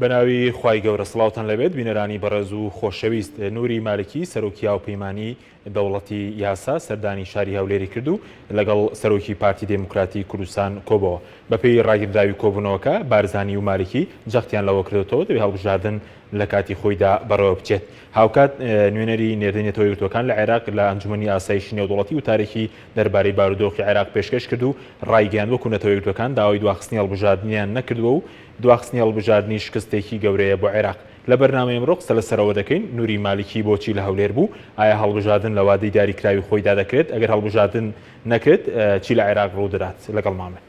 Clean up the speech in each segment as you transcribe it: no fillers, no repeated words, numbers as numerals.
بەناوی خوای گەورە سڵاوتان لەبێت بینەرانی بەڕێز و خۆشەویست. نووری مالکی سەرۆکی هاوپەیمانی دەوڵەتی یاسا سەردانی شاری هەولێری کرد و لەگەڵ سەرۆکی پارتی دموکراتی کوردستان کۆبەوە. بەپێی ڕاگیرداوی کۆبوونەوەکە بارزانی و مالکی جەختیان لەوە کردێتەوە دەبێت هەڵبژاردن لە کاتی خۆیدا بەڕێوە بچێت. هاوکات نوێنەری نێردەینێتەوە یەکگرتوەکان لە عێراق لە ئەنجومەنی ئاسایشی نێودوڵەتی و تاریخی دەربارەی بارودۆخی عێراق پێشکەش کرد و ڕایگەیاند وەکو نێتەوە یەکگرتوەکان داوای دواخستنی هەڵبژاردنیان نەکردووە و دواخستنی هەڵبژاردننی شکستێکی گەورەیە بۆ عێراق. لە بەرنامەی ئەمڕۆ قسە لەسەرەوە دەکەین نووری مالکی بۆچی لە هەولێر بوو، ئایا هەڵبژاردن لە وادەی داریکراوی خۆیدا دەکرێت، ئەگەر هەڵبژاردن نەکرێت چی لە عێراق ڕوودەدات. لەگەڵ مامێ.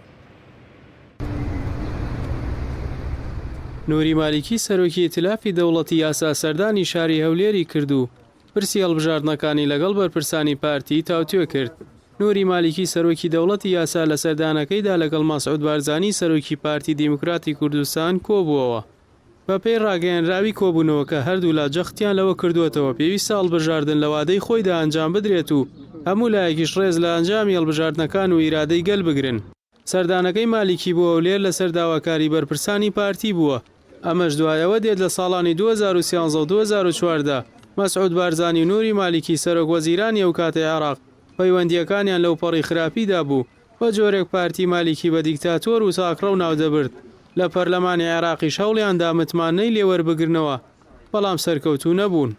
نووری مالکی سەرۆکی ئیتلافی دەوڵەتی یاسا سەردانی شاری هەولێری کرد و پرسی هەڵبژاردنەکانی لەگەڵ بەرپرسانی پارتی تاوتوێ کرد. نووری مالکی سەرۆکی دەوڵەتی یاسا لە سەردانەکەیدا لەگەڵ مەسعود بارزانی سەرۆکی پارتی دموکراتی کوردستان کۆبووەوە. بە پێی ڕاگەیەنراوی کۆبوونەوەکە هەردوو لا جەختیان لەوە کردوێتەوە پێویستە هەڵبژاردن لە وادەی خۆیدا ئەنجام بدرێت و هەموو لایەکیش ڕێز لە ئەنجامی هەڵبژاردنەکان و ئیرادەی گەل بگرن. سەردانەکەی مالکی بۆ هەولێر لەسەر داواکاری بەرپرسانی پارتی بووە. ئەمەش دوایەوە دێت لە ساڵانی 2013 و 2014 مەسعود بارزانی و نووری مالکی سەرۆک وەزیرانی ئەو کاتەی عێراق پەیوەندیەکانیان لەو پەڕی خراپیدا بوو بە جۆرێک پارتی مالکی بە دیکتاتۆر و ساکڕە و ناودەبرد. لە پەرلەمانی عێراقیش هەوڵیاندا متمانەی لێوەربگرنەوە بەڵام سەرکەوتوو نەبوون.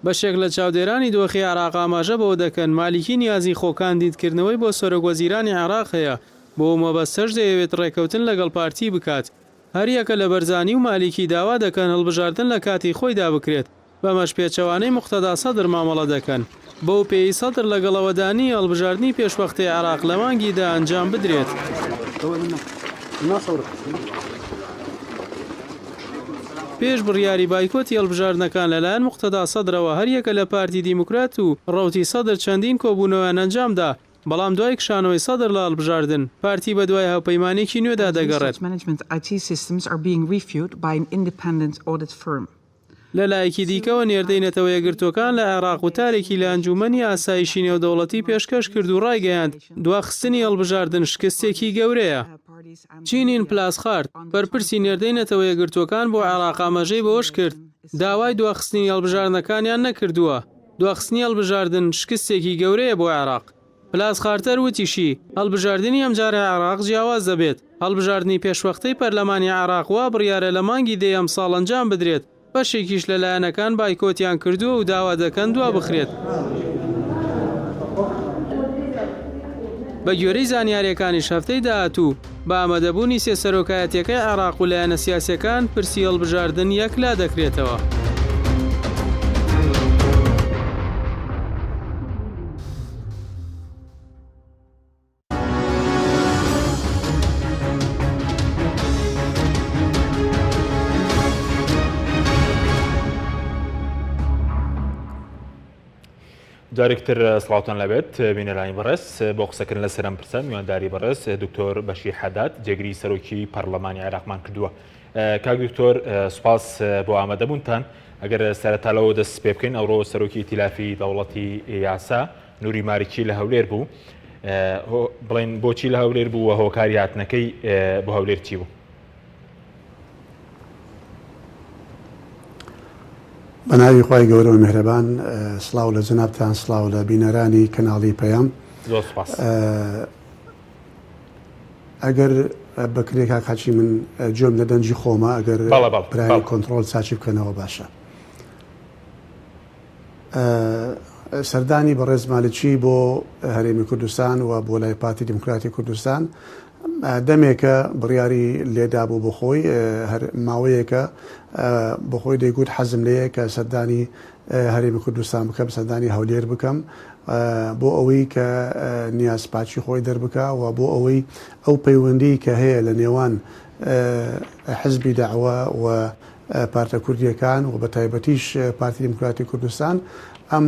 بەشێک لە چاودێرانی دۆخی عێراق ئاماژە بەوە دەکەن مالکی نیازی خۆکاندیدکردنەوەی بۆ سەرۆک وەزیرانی عێراق هەیە بۆ مەبەستەش دەیەوێت ڕێکەوتن لەگەڵ پارتی بکات. هەریەکە لە بەرزانی و مالکی داوا دەکەن هەڵبژاردن لە کاتی خۆیدا بکرێت. بەمەش پێچەوانەی موقتەدا سەدر مامەڵە دەکەن بەو پێی سەدر لەگەڵەوەدانی هەڵبژاردننی پێشوەختەی عێراق لە مانگیدا ئەنجام بدرێت. پێش بڕیاری بایکۆتی هەڵبژاردنەکان لەلایەن موقتەدا سەدرەوە هەریەکە لە پارتی دیموکرات و ڕەوتی سەدر چەندین کۆبوونەوەیان ئەنجامدا، بەڵام دوای کشانەوەی سەدر لە هەڵبژاردن پارتی بە دوای هاوپەیمانێکی نوێدا دەگەڕێت. لە لایەکی دیکەوە نێردەینەتەوە یەکگرتوەکان لە عێراق وتارێکی لە ئەنجومەنی ئاسایشی نێودەوڵەتی پێشکەش کرد و ڕایگەیاند دواخستنی هەڵبژاردن شکستێکی گەورەیە. چینین پلاسخارد بەرپرسی نێردەینەتەوە یەکگرتوەکان بۆ عێراق ئاماژەی بەوەش کرد داوای دواخستنی هەڵبژاردنەکانیان نەکردووە. دواخستنی هەڵبژاردن شکستێکی گەورەیە بۆ عێراق. پلاسخارتەر وتیشی هەڵبژاردننی ئەم جارە عێراق جیاواز دەبێت. هەڵبژاردننی پێشوەختەی پەرلەمانی عێراق وا بڕیارە لە مانگی دێ ئەم ساڵ ئەنجام بدرێت. بەشێکیش لەلایەنەکان بایکۆتیان کردووە و داوا دەکەن دوا بخرێت. بە گوێرەی زانیاریەکانی هەفتەی داهاتوو بە ئامادەبوونی سێ سەرۆکایەتیەکەی عێراق و لایەنە سیاسیەکان پرسی هەڵبژاردن یەکلا دەکرێتەوە. جارێکتر سڵاوتان لەبێت بینەرانی بەڕێز بۆ قسەکردن لە سەرم پرسە میوانداری بەڕێز دکتۆر بەشیر حەداد جێگری سەرۆکی پەرلەمانی عێراقمان کردووە. کاک دکتۆر سوپاس بۆ ئامادەبوونتان. ئەگەر سەرەتالەوە دەست پێ بکەین ئەوڕۆ سەرۆکی ئیتیلافی دەوڵەتی یاسا نووری مالکی لە هەولێر بوو. بڵێن بۆچی لە هەولێر بوو و هۆکاری هاتنەکەی بۆ هەولێر چی بوو؟ بەناوی خوای گەورە و میهرەبان سڵاو لە جەنابتان، سڵاو لە بینەرانی کەناڵی پەیام. ئەگەر بەکرێک کاچی من جۆم لە دەنجی خۆمە ئەگەر برای کۆنتترۆل چاچی بکەنەوە باشە. سەردانی بەڕێز مالکی بۆ هەرێمی کوردستان و بۆ لای پارتی دموکراتی کوردستان دەمێکە بڕیاری لێدا بوو بخۆی ماوەیەکە بەخۆی دەیگوت حەزم لەیە کە سەردانی هەرێمی کوردستان بکەم، سەردانی هەولێر بکەم بۆ ئەوەی کە نیاز پاچی خۆی دەربکە و بۆ ئەوەی ئەو پەیوەندی کە هەیە لە نێوان حزبی داعوا و پارتە کوردیەکان و بە تایبەتیش پارتی دموکراتی کوردستان ئەم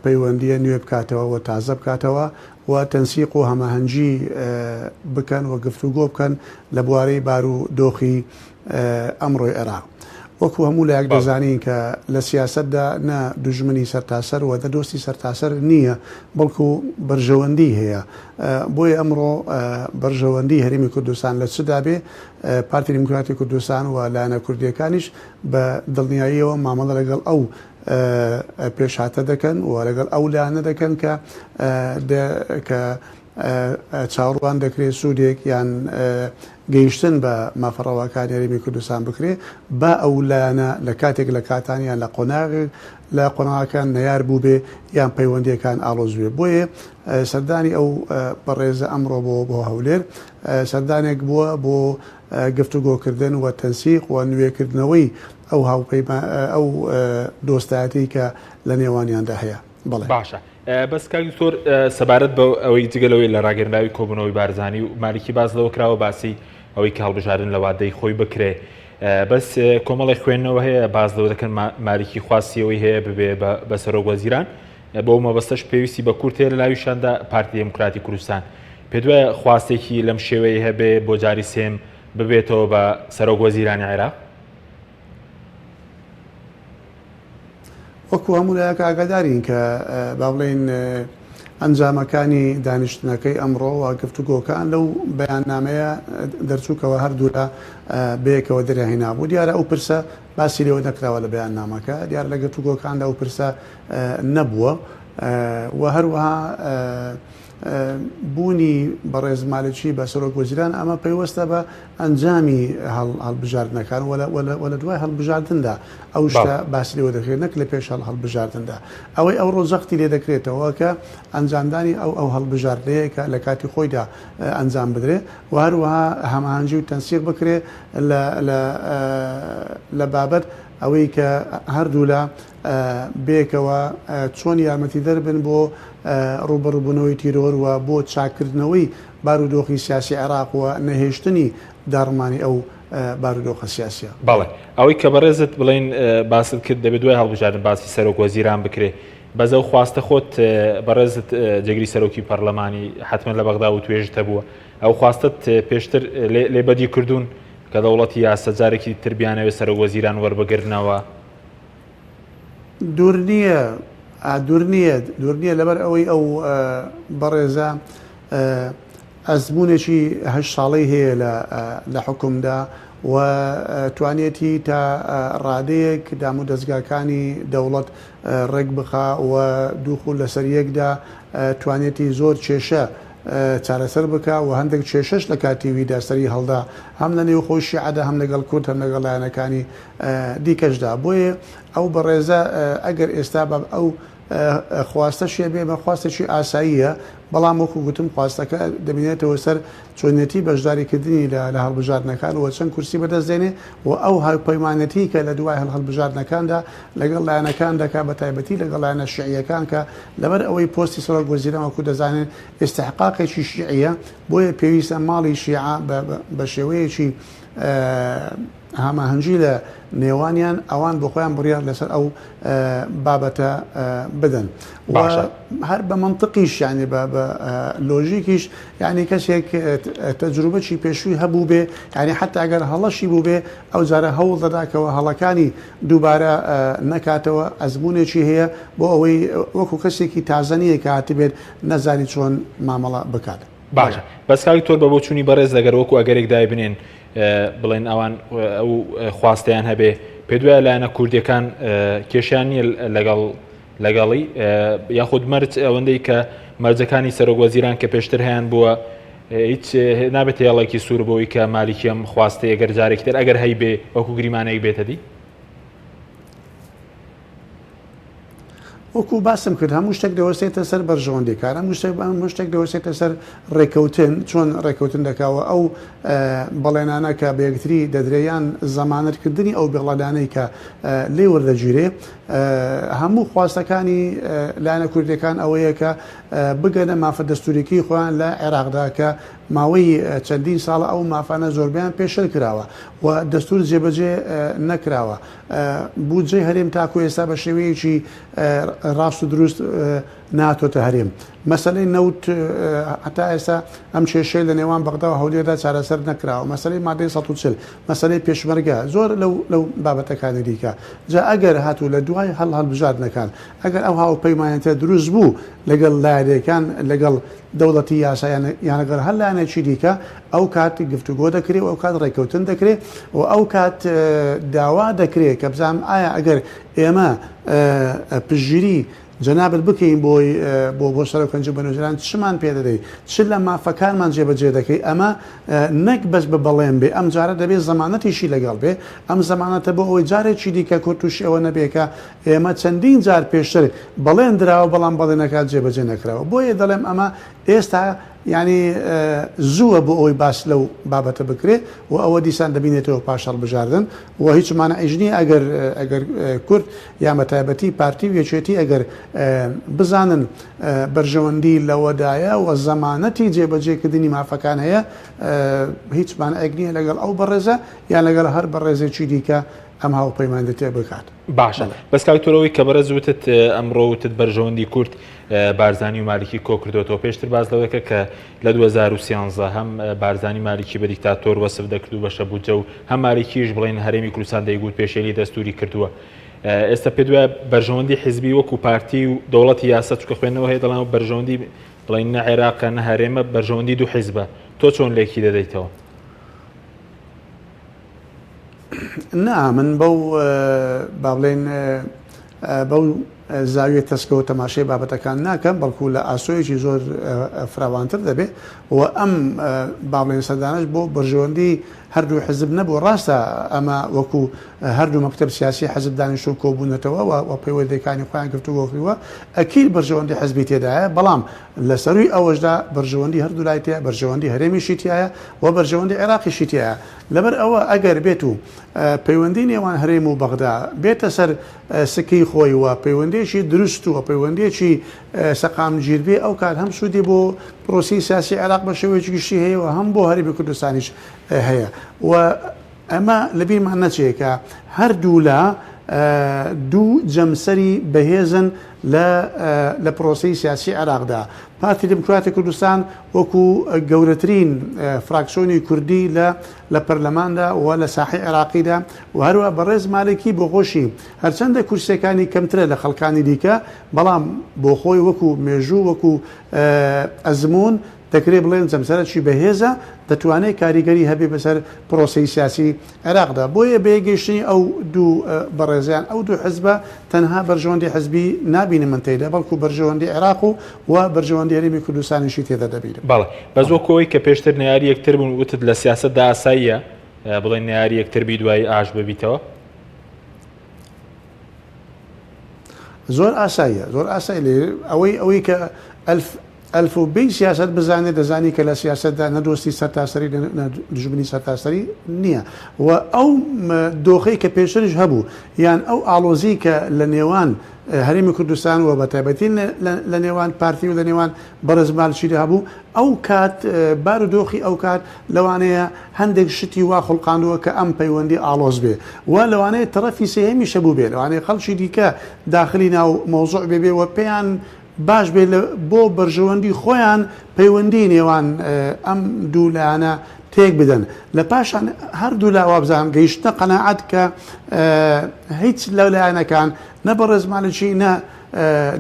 پەیوەندیە نوێ بکاتەوە و تازە بکاتەوە و تەنسیق و هەماهەنگی بکەن و گفتوگۆ بکەن لە بوارەی بار و دۆخی ئەمڕۆی عێراق. وەکو هەموو لایەک دەزانین کە لە سیاسەتدا نە دوژمنی سەرتاسەر و دەدۆستی سەرتاسەر نییە بەڵکو بەرژەوەندی هەیە بۆیە ئەمڕۆ بەرژەوەندی هەرێمی کوردستان لە چدا بێ پارتی دیموکراتی کوردستان و لایەنە کوردیەکانیش بە دڵنیاییەوە مامەڵە لەگەڵ ئەو پێشهاتە دەکەن و لەگەڵ ئەو لایەنە دەکەن کە چاوەڕوان دەکرێت سوودێک یان گەیشتن بە مافەڕەوەکانی هەرێمی کوردستان بکرێت با ئەو لایەنە لە کاتێک لە کاتانیان لە قۆناغەکان نەیار بوو بێ یان پەیوەندیەکان ئاڵۆز بێ بۆیە سەردانی ئەو بەڕێزە ئەمڕۆ بۆ هەولێر سەردانێک بووە بۆ گفتوگۆکردن و تەنسیق و نوێکردنەوەی ئەو دۆستایەتی کە لە نێوانیاندا هەیە بەڵێ باشە بەس کاک دکتۆر سەبارەت بە ئەوەی جگەلەوەی لە ڕاگەرناوی کۆبوونەوەی بارزانی و مالیکی باز لەوە کراوە باسی ئەوەی کە هەڵبژاردن لە وادەی خۆی بکرێ بەس کۆمەڵی خوێندنەوە هەیە باز لەوە دەکەن مالیکی خواستیەوەی هەیە ببێ بە سەرۆک وەزیران بۆ مەبەستەش پێویستی بە کورتێ لە لاویشاندا پارتی دموکراتی کوردستان پێ دوایە خواستێکی لەم شێوەیە هەبێ بۆ جاری سێم ببێتەوە بە سەرۆک وەزیرانی عێراق وەکو هەموو لایەک ئاگادارین کە با بڵێن ئەنجامەکانی دانیشتنەکەی ئەمڕۆ و گفتوگۆکان لەو بەیاننامەیە دەرچووکەوە هەردوو لە بەیەکەوە دەرهێنابوو دیارە ئەو پرسە باسی لێوە نەکراوە لە بەیاننامەکە دیارە لە گفتوگۆکاندا ئەو پرسە نەبووە و هەروەها بوونی بەڕێزمالکی بە سەرۆک وەزیران ئەمە پەیوەستە بە ئەنجامی هەڵبژاردنەکان وە لە دوای هەڵبژاردندا ئەو شتە باسی لێوە دەکرێت نەک لە پێش هەڵبژاردندا ئەوەی ئەو ڕۆژەختی لێ دەکرێتەوە کە ئەنجامدانی ئەو هەڵبژاردەیە کە لە کاتی خۆیدا ئەنجام بدرێ و هەروەها هەماهەنگی و تەنسیق بکرێ لە بابەت ئەوەی کە هەردوو لە بێکەوە چۆن یارمەتی دەربن بۆ ڕوبەڕووبوونەوەی تیرۆر و بۆ چاکردنەوەی بارودۆخی سیاسی عێراق و نەهێشتنی داڕمانی ئەو بارودۆخە سیاسیە بەڵێ ئەوەی کە بەڕێزت بڵێن باست کرد دەبێت دوای هەڵبژاردن باسی سەرۆک وەزیران بکرێ بەزە و خواستە خۆت بەڕێزت جێگری سەرۆکی پەرلەمانی حتمما لە بەغدا و توێژتە بووە ئەو خواستت پێشتر لێبەدی کردوون کە دەوڵەتی یاسە جارێکی تربیانەوێت سەرۆک وەزیران وەربگرنەوە دوور نییە لەبەر ئەوەی ئەو بەڕێزە ئەزمونێکی هەشت ساڵەی هەیە لە حکومدا و توانێتی تا ڕادەیەک دام و دەستگاکانی دەوڵەت ڕێک بخا و دووخول لەسەر یەکدا توانێتی زۆر کێشە چارەسەر بکە و هەندێک کێشەش لە کاتیویدا سەری هەڵدا هەم لە نێو خۆشی عادە هەم لەگەڵ کورد هەم لەگەڵ لایەنەکانی دیکەشدا بۆیە ئەو بەڕێزە ئەگەر ئێستا بە ئەو خواستە شێ بێ بە خواستێکی ئاساییە بەڵام وەکو گوتم خواستەکە دەبینێتەوە سەر چۆنێتی بەشداریکردنی لە هەڵبژاردنەکان و چەند کورسی بەدەستێنێ و ئەو پەیمانەتی کە لە دوای هەڵبژاردنەکاندا لەگەڵ لایەنەکان دەکا بە تایبەتی لەگەڵ لایەنە شیعیەکان کە لەبەر ئەوەی پۆستی سەرۆک وەزیران وەکو دەزانێت ئێستحقاقێکی شیعیە بۆیە پێویستە ماڵی شیعە بە شێوەیەکی هەماهەنگی لە نێوانیان ئەوان بۆ خۆیان بڕیار لەسەر ئەو بابەتە بدەن هەر بە منطقیش یعنی بە لۆژیکیش یعنی کەسێک تەجروبەی پێشووی هەبوو بێ یعنی حتا ئەگەر هەڵەشی بوو بێ ئەو جارە هەوڵ دەداکەوە هەڵەکانی دووبارە نەکاتەوە ئەزمونێکی هەیە بۆ ئەوەی وەکو کەسێکی تازەنیە کە هاتبێت نەزانی چۆن مامەڵە بکات باشە بەسکاوی تۆر بە بۆچوونی بەڕێز لەگەر وەکو ئەگەرێک دای بنێن بڵێن ئەوان ئەو خواستیان هەبێ پێ دوایە لایەنە کوردیەکان کێشیان نیە لەگەڵی یاخود مەرج ئەوەندەی کە مەرجەکانی سەرۆک وەزیران کە پێشتر هەیان بووە هیچ نابێت هێڵێکی سوور بۆی کە مالیکی ئەم خواستی ئەگەر جارێکی تر ئەگەر هەی بێ وەکو گریمانەیەک بێتە دی وەکو باسم کرد هەموو شتێک دەوەستێتە سەر بەرژەوەندیکار هەموو شتێک دەوەستێتە سەر ڕێکەوتن چۆن ڕێکەوتن دەکاوە ئەو بەڵێنانە کە بەیەکتری دەدرێیان زەمانەتکردنی ئەو بێڵەدانەی کە لێ وەردەگیرێ هەموو خواستەکانی لایەنە کوردیەکان ئەوەیە کە بگەنە مافە دەستوریکی خۆیان لە عێراقدا کە ماوەی چەندین ساڵە ئەو مافانە زۆربیان پێشەل کراوە و دەستور جێبەجێ نەکراوە بودجەی هەرێم تاکو ئێستا بە شێوەیەکی ڕاست و دروست ناتۆتە هەرێم مەسەلەی نەوت هەتا ئێستا ئەم کێشەی لە نێوان بەغدا و هەولێردا چارەسەر نەکراوە، مەسەلەی مادەی 140 مەسەلەی پێشمەرگە زۆر لەو بابەتەکانی دیکە. جا ئەگەر هاتوو لە دوای هەڵبژاردنەکان ئەگەر ئەو هاوپەیمانێتە دروست بوو لەگەڵ لایەنەکان لەگەڵ دەوڵەتی یاسا یانەگەر هەر لایەنێکی دیکە ئەو کات گفتوگۆ دەکرێت و ئەو کات ڕێککەوتن دەکرێت و ئەو کات داوا دەکرێت کە بزانام ئایا ئەگەر ئێمە پژگیری جەنابەت بکەین بۆ سەرۆکەنج بەنوێژران چمان پێ دەدەیت چ لە مافەکانمان جێبەجێ دەکەی ئەمە نەک بەس بە بەڵێن بێ ئەم جارە دەبێت زەمانەتیشی لەگەڵ بێ ئەم زەمانەتە بۆ ئەوەی جارێکی دیکە کورتوشی ئەوە نەبێکە ئێمە چەندین جار پێشتر بەڵێن درراوە بەڵام بەڵێنەکات جێبەجێ نەکراوە بۆیە دەڵێم ئەمە ئێستا ینی زووە بۆ ئەوی باس لەو بابەتە بکرێت و ئەوە دیسان دەبینێتەوە پاش هەڵبژاردن و هیچمانە ئەژنی ئەگەر کورد یامە تایبەتی پارتی و یەکێتی ئەگەر بزانن بەرژەوەندی لەوەدایە و زەمانەتی جێبەجێکردنی مافەکان هەیە هیچمان ئەگنیە لەگەڵ ئەو بەڕێزە یان لەگەڵ هەر بەڕێزێکی دیکە ئەم هاوپەیمانێت تێ بکات. باشە بەس کاکتۆرەوەی کە بەرەز وتت ئەمڕۆ وتت بەرژەوەندی کورد بارزانی و مالیکی کۆکردوەوە پێشتر باز لەوەکە کە لە 2013 هەم بارزانی مالیکی بە دیکتاتۆر وەسف دەکرد و بەشە بووجە و هەم مالیکیش بڵێن هەرێمی کوردستان دەیگوت پێشێلی دەستوری کردووە. ئێستا پێ دوایە بەرژەوەندی حیزبی وەکو پارتی و دەوڵەتی یاسا چکە خوێندنەوە هەیە دەڵام بەرژەوەندی بڵێن نە عێراقە نە هەرێمە بەرژەوەندی دوو حیزبە تۆ چۆن لێکی دەدەیتەوە؟ نا من بەو با بڵێن بەو زاویە تەسکەوە تەماشای بابەتەکان ناکەم بەڵکو لە ئاسۆیەکی زۆر فراوانتر دەبێت و ئەم با بڵێن سەردانش بۆ بەرژەوەندی هەردوو حزب نەبوو ڕاستە ئەمە وەکو هەردوو مەکتەب سیاسی حزب دانیشت و کۆبوونەتەوە و پەیوەندیەکانی خۆیان گفتوگۆکردووە ئەکید بەرژەوەندی حزبی تێدایە بەڵام لە سەروی ئەوەشدا بەرژەوەندی هەردوو لای تایە بەرژەوەندی هەرێمیشی تایە و بەرژەوەندی عێراقیشی تایە لەبەر ئەوە ئەگەر بێت و پەیوەندی نێوان هەرێم و بەغدا بێتە سەر سکی خۆی وە پەیوەندێکی دروست و پەیوەندێکی سەقامگیر بێ ئەو کات هەم سوودی بۆ پرۆسی سیاسی عێراق بە شێوەیەکی گشتی هەیە و هەم بۆ هەرێمی کوردستانیش هەیە و ئەمە لەبیرمان نەچێکە هەردوو لە دوو جەمسەری بەهێزن لە پرۆسی سیاسی عێراقدا پارتی دموکراتی کوردستان وەکو گەورەترین فراکسیۆنی کوردی لە پەرلەماندا و لە ساحی عێراقیدا و هەروە بەڕێز مالکی بۆ خۆشی هەرچەندە کورسەکانی کەمترە لە خەڵکانی دیکە بەڵام بۆ خۆی وەکو مێژوو وەکو ئەزمون دەکرێت بڵێن جەمسەرەکی بەهێزە دەتوانێت کاریگەری هەبێ بەسەر پرۆسی سیاسی عێراقدا بۆیە بێگەیشتنی ئەو دوو بەڕێزیان ئەو دوو حزبە تەنها بەرژەوەندی حزبی نابینی من تێدا بەڵکو بەرژەوەندی عێراق و بەرژەوەندی هەرێمی کوردستانیشی تێدا دەبینێت. بەڵێ بە زۆکەوەی کە پێشتر نەیاری یەکتر بوون وتت لە سیاسەتدا ئاساییە بڵێن نەیاری یەکتر بی دوای ئاش ببیتەوە؟ زۆر ئاساییە زۆر ئاسایی لێ ئەوەی کە ئەلفوبەی سیاست بزانێت دەزانی کە لە سیاستدا نەدۆستی سەرتاسەری دژمنی سەرتاسەری نییە و ئەو دۆخەی کە پێشترش هەبوو یان ئەو ئاڵۆزی کە لە نێوان هەرێمی کوردستان و بە تایبەتی لە نێوان پارتی و لە نێوان بەرزمالچیدا هەبوو ئەو کات بار و دۆخی ئەو کات لەوانەیە هەندێک شتی وا خوڵقاندووە کە ئەم پەیوەندی ئاڵۆز بێ و لەوانەیە تەرەفی سێهەمیشە بوو بێ لەوانەیە خەڵکی دیکە داخلی ناو مۆزوع بێ و پێیان باش بێ بۆ بەرژەوەندی خۆیان پەیوەندی نێوان ئەم دوو لایەنە تێک بدەن لە پاشان هەردوو لاوا بزانم گەیشتە قەناعەت کە هیچ لەو لایەنەکان نە بەڕێزمالکی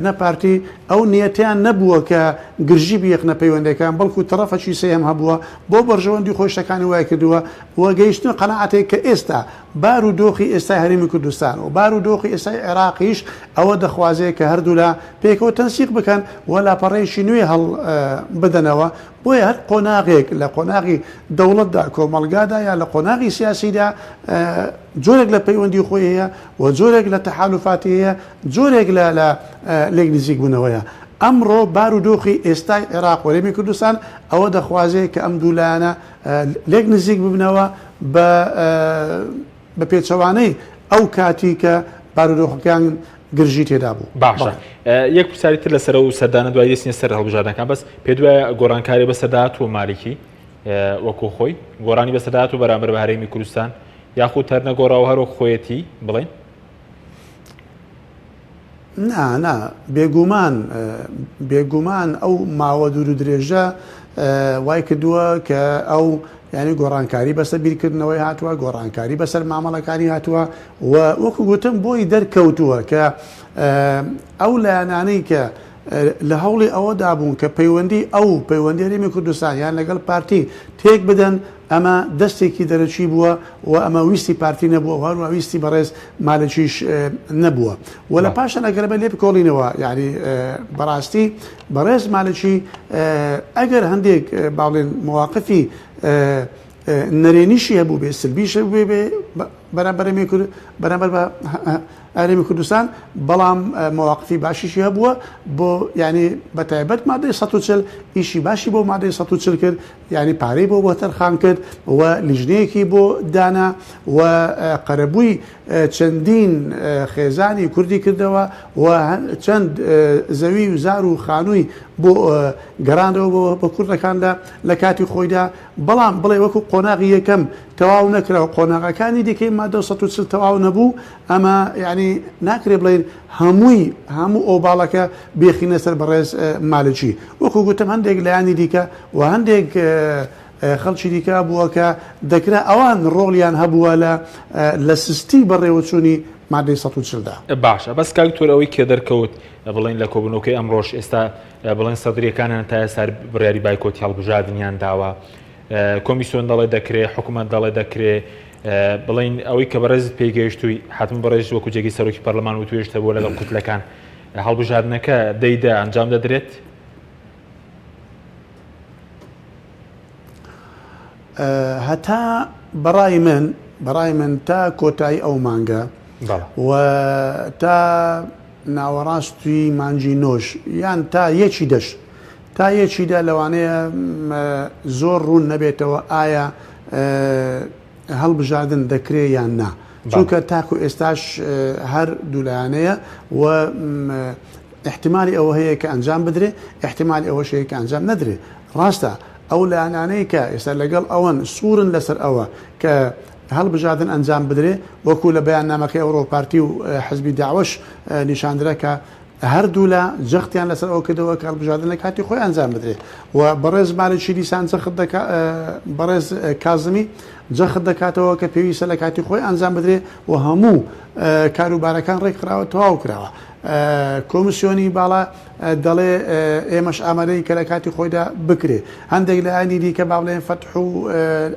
نە پارتی ئەو نیەتیان نەبووە کە گرژی بیەخنە پەیوەندەکان بەڵکو تەرەفەکی سێم هەبووە بۆ بەرژەوەندی خۆشتەکانی وای کردووە و گەیشتن قەناعەتێک کە ئێستا بار و دۆخی ئێستای هەرێمی کوردستان و بار و دۆخی ئێستای عێراقیش ئەوە دەخوازێت کە هەردوو لا پێکەوە تەنسیق بکەن و لاپەڕێشی نوێ هەڵ بدەنەوە بۆیە هەر قۆناغێک لە قۆناغی دەوڵەتدا کۆمەڵگادا یا لە قۆناغی سیاسیدا جۆرێک لە پەیوەندی خۆی هەیە و جۆرێک لە تەحالوفاتی هەیە جۆرێک لە لێک نزیک بوونەوەیە ئەمڕۆ بار و دۆخی ئێستای عێراق و هەرێمی کوردستان ئەوە دەخوازێت کە ئەم دوو لایەنە لێک نزیک ببنەوە بە پێچەوانەی ئەو کاتی کە بارودۆخەکان گرژی تێدا بوو. باشە یەک پرسیارتر لەسەر و سەردانە دوای دەستنیە سەر هەڵبژاردنەکان بەس پێ دوایە گۆڕانکاری بەسەرداهات و مالیکی وەکو خۆی گۆڕانی بەسەرداهات و بەرامبەر بە هەرێمی کوردستان یاخود هەر نەگۆڕاوە هەرۆ خۆیەتی بڵێن؟ نا بێگومان ئەو ماوە دوور و درێژە وای کردووە کە ئەو ینی گۆڕانکاری بەسەر بیرکردنەوەی هاتووە گۆڕانکاری بەسەر مامەڵەکانی هاتووە و وەکو گوتم بۆی دەرکەوتووە کە ئەو لایەنانەی کە لە هەوڵی ئەوەدا بوون کە پەیوەندی هەرێمی کوردستان یان لەگەڵ پارتی تێک بدەن ئەمە دەستێکی دەرەچی بووە و ئەمە ویستی پارتی نەبووە هەروە ویستی بەڕێز مالەچیش نەبووە و لە پاشان ئەگەربە لێ بکۆڵینەوە یعنی بەڕاستی بەڕێز مالەچی ئەگەر هەندێک باڵێن مواقفی نەرێنیشی هەبوو بێ سلبیش هەبوو بێ بەرامبەر بە هەرێمی کوردستان بەڵام مواقفی باشیشی هەبووە بۆ ینی بەتایبەت مادەی 140 ئیشی باشی بۆ مادەی 140 کرد ینی پارەی بۆ تەرخان کرد و لیژنەیەکی بۆ دانا و قەرەبووی چەندین خێزانی کوردی کردەوە و چەند زەوی و زار و خانووی بۆ گەڕاندەوە بە کوردەکاندا لە کاتی خۆیدا بەڵام بڵێ وەکو قۆناغی یەکەم تەواو نەکراوە قۆناغەکانی دیکەی مادە 140 تەواو نەبوو ئەمە ینی ناکرێ بڵێن هەموو ئۆباڵەکە بێخینە سەر بەڕێز مالەچی وەکو گوتم هەندێک لایانی دیکە و هەندێک خەڵکی دیکە بووە کە دەکرا ئەوان ڕۆڵیان هەبووە لە سستی بەڕێوەچوونی مادەی 140دا باشە بەس کاکتۆر ئەوەی کێ دەرکەوت بڵێن لە کۆبنەوەکەی ئەمڕۆژ ئێستا بڵێن سەدرریەکانیان تا ئێستا بڕیاری بایکۆتی هەڵبژاردنیان داوە کۆمیسیۆن دەڵێ دەکرێت حکوومەت دەڵێ دەکرێت بڵین ئەوەی کە بەڕێزت پێگەیشتووی حتم بەڕێژ وەکو جێگی سەرۆکی پەرلەمان و توێشتە بۆ لەگەڵ کوتلەکان هەڵبژاردنەکە دەیدا ئەنجام دەدرێت هەتا بەڕای من تا کۆتایی ئەو مانگە و تا ناوەڕاستوی مانجی نۆش یان تا یەکیدا لەوانەیە زۆر ڕوون نەبێتەوە ئایا هەڵبژاردن دەکرێت یان نا چونکە تاکو ئێستاش هەر دوولایانەیە و احتیمالی ئەوە هەیە کە ئەنجام بدرێ احتیمالی ئەوەش هەیە کە ئەنجام نەدرێ ڕاستە ئەو لایەنانەی کە ئێستا لەگەڵ ئەوەن سوورن لەسەر ئەوە کە هەڵبژاردن ئەنجام بدرێ وەکو لە بەیاننامەکەی ئەوڕۆپارتی و حزبی داوەش نیشاندرە کە هەردوو لە جەختیان لەسەر ئەو کردەوە کە هەڵبژاردن لە کاتی خۆی ئەنجام بدرێ و بەڕێز مالەچی دیسان بەڕێز کازمی جەخت دەکاتەوە کە پێویستە لە کاتی خۆی ئەنجام بدرێ و هەموو کاروبارەکان ڕێکخراوە تەواو کراوە کۆمیسیۆنی باڵا دەڵێ ئێمەش ئامادەی کە لە کاتی خۆیدا بکرێ هەندێک لایانی دیکە با بڵێن فەتح و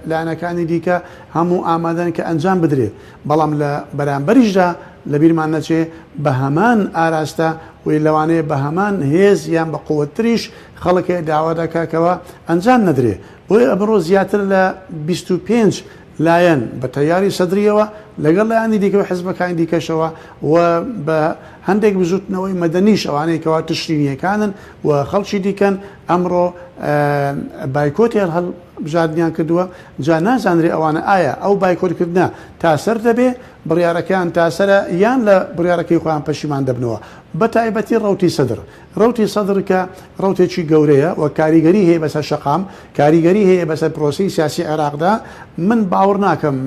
لایەنەکانی دیکە هەموو ئامادەن کە ئەنجام بدرێ بەڵام لە بەرامبەریشدا لە بیرمان نەچێ بە هەمان ئاراستە وی لەوانەیە بە هەمان هێز یان بە قووەتریش خەڵکێ داوا دەکاکەوە ئەنجام نەدرێ بۆیە ئەمڕۆ زیاتر لە 25 لایەن بە تەیاری سەدریەوە لەگەڵ لایانی دیکە حزبەکانی دیکەشەوە و بە هەندێک بزوتنەوەی مەدەنیش ئەوانەی کەوا تشرینیەکانن و خەڵکی دیکەن ئەمڕۆ بایکۆتی هەڵبژاردنیان کردووە جا نازانرێ ئەوانە ئایا ئەو بایکۆتکردنە تاسەر دەبێ بڕیارەکان تاسەرە یان لە بڕیارەکەی خۆیان پەشیمان دەبنەوە بە تایبەتی ڕەوتی سەدر کە ڕەوتێکی گەورەیە و کاریگەری هەیە بەسەر شەقام کاریگەری هەیە بەسەر پرۆسی سیاسی عێراقدا من باوەڕ ناکەم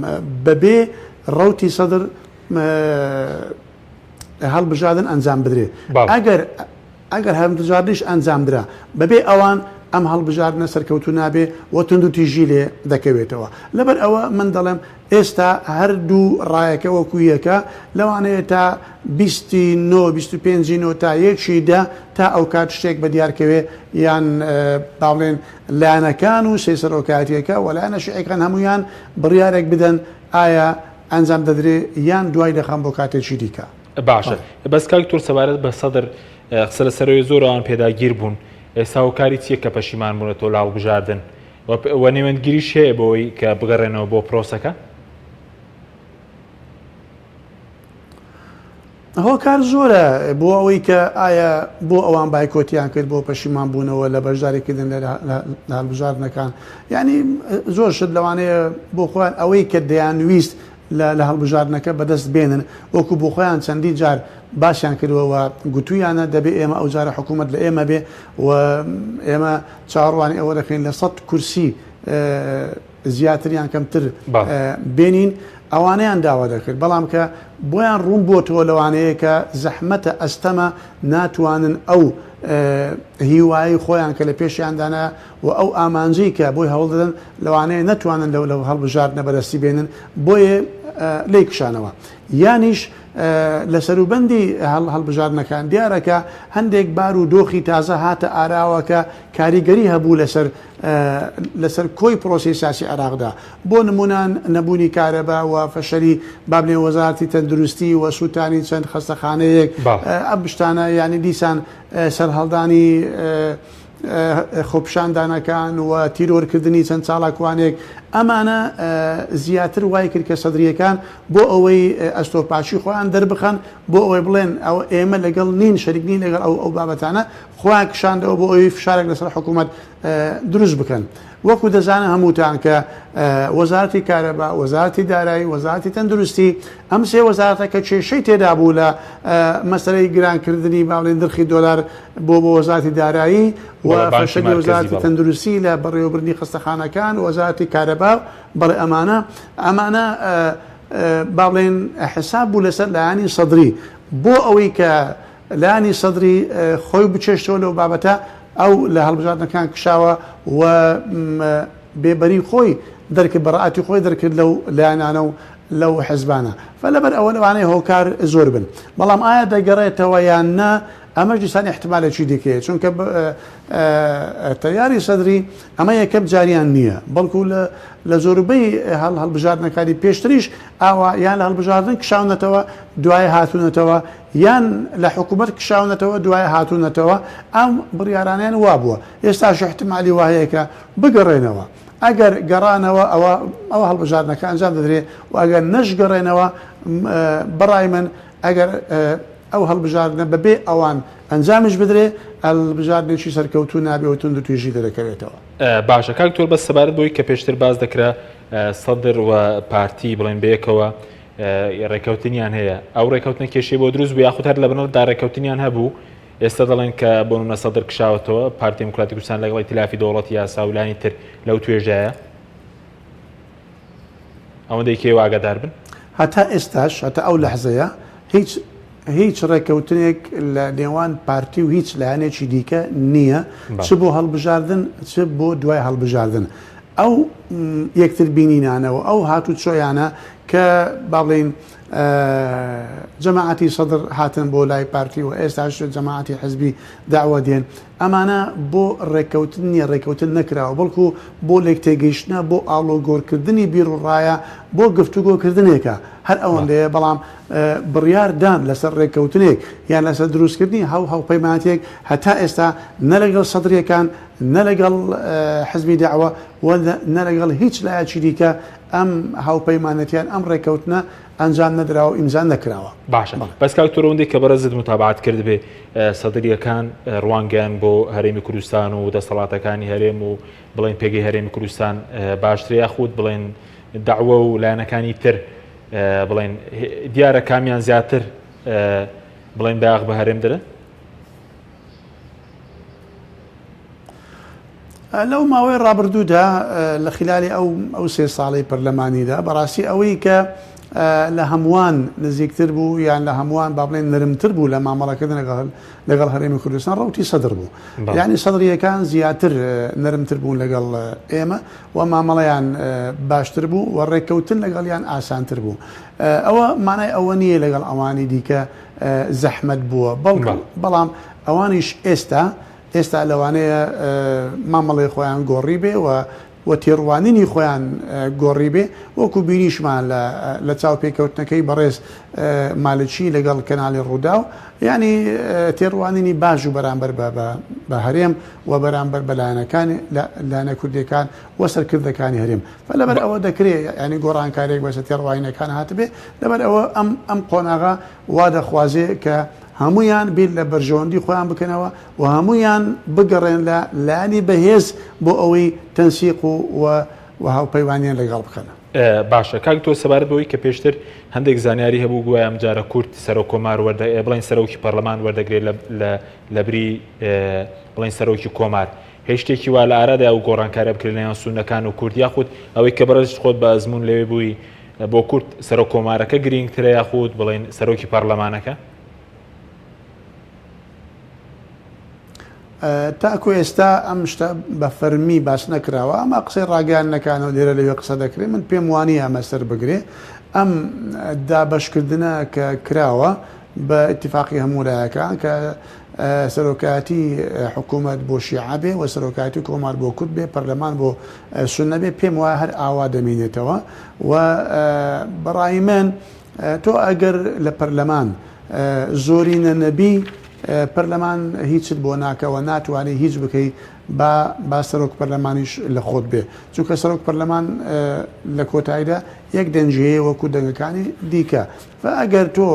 بەبێ ڕەوتی سەدر هەڵبژاردن ئەنجام بدرێ ئەگەر هەڵبژاردنیش ئەنجام درا بەبێ ئەوان ئەم هەڵبژاردنە سەرکەوتو نابێ و تند و تیژی لێ دەکەوێتەوە لەبەر ئەوە من دەڵێم ئێستا هەردوو ڕایەکە وەکو یەکە لەوانەیە تا 29 تا یەکیدا تا ئەو کات شتێک بە دیارکەوێ یان باڵێن لایەنەکان و سەرۆکاتیەکە و لایەنە شیعەکان هەمویان بڕیارێک بدەن ئایا ئەنجام دەدرێ یان دوای دەخەم بۆ کاتێکی دیکە باشە بەس کاکتۆر سەبارەت بە سەدر قسە لە سەرەوەی زۆر ئەوان پێداگیر بوون ئێستا هۆکاری چییە کە پەشیمان بوونەتەوە لە هەڵبژاردن و نێوەندگیریش هەیە بۆەوەی کە بگەڕێنەوە بۆ پرۆسەکە هۆکار زۆرە بۆ ئەوەی کە ئایا بۆ ئەوان بایکۆتیان کرد بۆ پەشیمان بوونەوە لە بەشداریکردن لە هەڵبژاردنەکان ینی زۆر شت لەوانەیە بۆ خۆیان ئەوەی کە دەیانویست لە هەڵبژاردنەکە بەدەست بێنن وەکو بۆ خۆیان چەندی جار باشیان کردوەوە گوتویانە دەبێ ئێمە ئەو جارە حکوومەت لە ئێمە بێ و ئێمە چاڕوانی ئەوە دەکەین لە 100 کورسی زیاتریان کەمتر بێنین ئەوانەیان داوا دەکرد بەڵام کە بۆیان ڕوون بۆتەوە لەوانەیە کە زەحمەتە ئەستەمە ناتوانن ئەو هیوایی خۆیان کە لە پێشیاندانە و ئەو ئامانجی کە بۆی هەوڵ دەدەن لەوانەیە نەتوانن لەو هەڵبژاردنە بەدەستی بێنن بۆیە لی کشانەوە یانیش لە سەروبەندی هەڵبژاردنەکان دیارەکە هەندێک بار و دۆخی تازە هاتە ئاراوەکە کاریگەری هەبوو لەسەر کۆی پرۆسی سیاسی عێراقدا بۆ نمونان نەبوونی کارەبا و فەشەری بابنێ وەزارەتی تەندروستی و سووتانی چەند خەستەخانەیەک ئەم شتانە یعنی دیسان سەرهەڵدانی خۆپشاندانەکان و تیرۆرکردنی چەند چاڵاکوانێک ئەمانە زیاتر وای کرد کە سەدرریەکان بۆ ئەوەی ئەستۆپاچی خۆیان دەربخەن بۆ ئەوەی بڵێن ئەو ئێمە لەگەڵ نین شەریک نین لەگەڵ ئەو بابەتانە خۆیان کشاندەوە بۆ ئەوەی فشارێک لەسەر حکوومەت دروست بکەن وەکو دەزانە هەمووتان کە وەزارەتی کارەبا وەزارەتی دارایی وەزارەتی تەندروستی ئەم سێ وەزارەتە کە کێشەی تێدا بوو لە مەسەلەی گرانکردنی باڵێن دڵخی دۆلار بۆ وەزارەتی دارایی و فەشەری وەزارەتی تەندروستی لە بەڕێوەبردنی خستەخانەکان و وەزارەتی کارەبا بەڵێ ئەمانە باڵێن حساب بوو لەسەر لایانی سەدری بۆ ئەوەی کە لایانی سەدری خۆی بچێشتەوە لەو بابەتە ئەو لە هەڵبژاردنەکان کشاوە و بێبەری خۆی دەرکرد بەڕائەتی خۆی دەرکرد لەو لایەنانە و لەو حیزبانە فلەبەر ئەوە لەوانەیە هۆکار زۆر بن بەڵام ئایا دەگەڕێتەوە یان نە ئەمە دیسان احتمالێکی دیکەیە چونکە تەیاری سەدری ئەمە یەکەم جاریان نییە بەڵکو لە زۆربەی هەڵبژاردنەکانی پێشتریش ئاوا یان لە هەڵبژاردن کشاونەتەوە دوای هاتوونەتەوە یان لە حکوومەت کشاونەتەوە دوای هاتوونەتەوە ئەم بڕیارانیان وا بووە ئێستاش احتمالی وایەیە کە بگەڕێنەوە ئەگەر گەڕانەوە ئەوە هەڵبژاردنەکە ئەنجام دەدرێت و ئەگەر نەشگەڕێنەوە بەڕای من ئەگەر ئەو هەڵبژاردنە بەبێ ئەوان ئەنجامش بدرێ هەڵبژاردنێکی سەرکەوتوو نابێ و تونند و توێژی دەرەکەوێتەوە باشە کاکتۆر بە سەبارەت بۆی کە پێشتر باز دەکرا سەدر و پارتی بڵێن بەیەکەوە ڕێکەوتنیان هەیە ئەو ڕێکەوتنە کێشەی بۆ دروست بوو یاخود هەر لە بنەڵدا ڕێکەوتنیان هەبوو ئێستا دەڵێن کە بۆ نمونە سەدر کشاوەتەوە پارتی دموکراتی کوردستان لەگەڵ ئیتیلافی دەوڵەتی یاسا و لانی تر لەو توێژایە ئەوەندەی کێوە ئاگادار بن هەتا ئێستاش هەتا ئەو لەحزەیە هیچ ڕێکەوتنێک لە نێوان پارتی و هیچ لایەنێکی دیکە نییە چ بۆ هەڵبژاردن چ بۆ دوای هەڵبژاردن ئەو یەکتر بینینانەوە ئەو هاتوو چۆیانە کە باڵێن جەماعەتی سەدر هاتن بۆ لای پارتی و ئێستاش جەماعەتی حزبی داوا دێن ئەمانە بۆ ڕێکەوتنی ڕێکەوتن نەکراوە بەڵکو بۆ لێک تێگەیشتنە بۆ ئاڵۆگۆڕکردنی بیرڕایە بۆ گفتوگۆکردنێکە هەر ئەوەندەیە بەڵام بڕیاردان لەسەر ڕێکەوتنێک یان لەسەر دروستکردنی هەوپەیمانەتێک هەتا ئێستا نە لەگەڵ سەدرەکان نە لەگەڵ حزبی داوا و نە لەگەڵ هیچ لایەکی دیکە ئەم هاوپەیمانەتیان ئەم ڕێکەوتنە ئەنجام نەدراوە ئیمزان نەکراوە باشە بەس کاکتۆرەوەندێک کە بەرەزت متابعات کرد بێ سەدرریەکان ڕوانگەیان بۆ هەرێمی کوردستان و دەسەڵاتەکانی هەرێم و بڵێن پێگەی هەرێمی کوردستان باشترە یاخود بڵێن داوە و لایەنەکانی تر بڵێن دیارە کامیان زیاتر بڵێن باغ بە هەرێم درە لەو ماوەی ڕابردوودا لە خلالی ئەو سێ ساڵی پەرلەمانیدا بەڕاستی ئەوەی کە لە هەمووان نزیکتر بوو یان لە هەمووان با بڵێن نرمتر بوو لە مامەڵەکردن لەگەڵ هەرێمی کوردستان ڕەوتی سەدر بوو یعنی سەدرریەکان زیاتر نرمتر بوون لەگەڵ ئێمە و مامەڵەیان باشتر بوو و ڕێککەوتن لەگەڵیان ئاسانتر بوو ئەوە مانای ئەوە نییە لەگەڵ ئەوانی دیکە زەحمەت بووە بەڵام ئەوانیش ئێستا لەوانەیە مامەڵی خۆیان گۆڕی بێ و تێڕوانینی خۆیان گۆڕی بێ وەکو بینیشمان لە چاو پێکەوتنەکەی بەڕێز مالچی لەگەڵ کەناڵی ڕوودا و ینی تێڕوانینی باش و بەرامبەر بە هەرێم و بەرامبەر بەلایەنەکانی لایەنە کوردیەکان و سەرکردەکانی هەرێم لەبەر ئەوە دەکرێت ینی گۆڕانکارێک بەسە تێڕوانینەکان هاتبێ لەبەر ئەوە ئەم قۆناغا وا دەخوازێ کە هەمویان بیر لە بەرژەوەندی خۆیان بکەنەوە و هەمویان بگەڕێن لە لایانی بەهێز بۆ ئەوەی تەنسیق و هاوپەیوانیان لەگەڵ بکەنە باشە کاک تۆ سەبارەت بەوەی کە پێشتر هەندێک زانیاری هەبوو گوایە ئەم جارە کورد سەرۆک کۆمار بڵین سەرۆکی پەرلەمان وەردەگرێت لە بری بڵین سەرۆکی کۆمار هیچ شتێکی وا لە ئارادا و گۆڕانکارە بکرێت لەیان سونەکان و کورد یاخود ئەوەی کە بەڕێز خۆت بە ئەزمون لەوێ بووی بۆ کورد سەرۆک کۆمارەکە گرنگترە یاخود بڵێن سەرۆکی پەرلەمانەکە؟ تاکو ئێستا ئەم شتە بە فەرمی باس نەکراوە ئەمە قسەی ڕاگەیانەکانەوە لێرە لەوێ قسە دەکرێت من پێم وانی ئەمە سەر بگرێ ئەم دابەشکردنە کە کراوە بە ئیتیفاقی هەموو لایەکان کە سەرۆکایەتی حکوومەت بۆ شیعە بێ و سەرۆکایەتی کۆمار بۆ کورد بێ پەرلەمان بۆ سوننە بێ پێم وایە هەر ئاوا دەمێنێتەوە و بەڕای من تۆ ئەگەر لە پەرلەمان زۆرینە نەبی پەرلەمان هیچت بۆ ناکەوە ناتوانێت هیچ بکەیت با سەرۆک پەرلەمانیش لە خۆت بێ چونکە سەرۆک پەرلەمان لە کۆتاییدا یەک دەنجەیە وەکو دەنگەکانی دیکە ئەگەر تۆ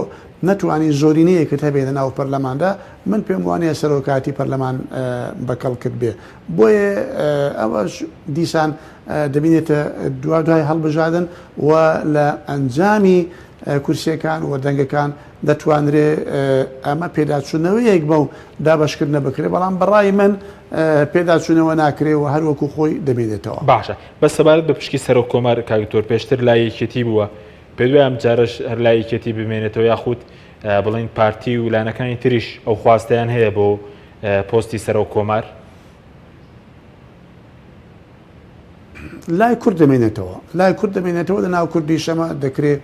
نەتوانی زۆرینەیەکت هەبێت لە ناو پەرلەماندا من پێم وانەیە سەرۆکاتی پەرلەمان بەکەڵ کرد بێ بۆیە ئەوەش دیسان دەبینێتە دوای هەڵبژادن و لە ئەنجامی کورسیەکان و دەنگەکان دەتوانرێ ئەمە پێداچوونەوەیەک بەو دابشکردنە بکرێت بەڵام بەڕای من پێداچوونەوە ناکرێ و هەروەکو خۆی دەبێتەوە. باشە بە سەبارەت بە پشکی سەرۆک کۆمار کاکتۆر پێشتر لایەکێتی بووە پێ دوای ئەم جارش هەر لایەکێتی بمێنێتەوە یاخود بڵین پارتی و لایەنەکانی تریش ئەو خواستیان هەیە بۆ پۆستی سەرۆک کۆمار؟ لای کورد دەمێنێتەوە لای کورد دەمێنێتەوە لە ناو کوردی شەمە دەکرێت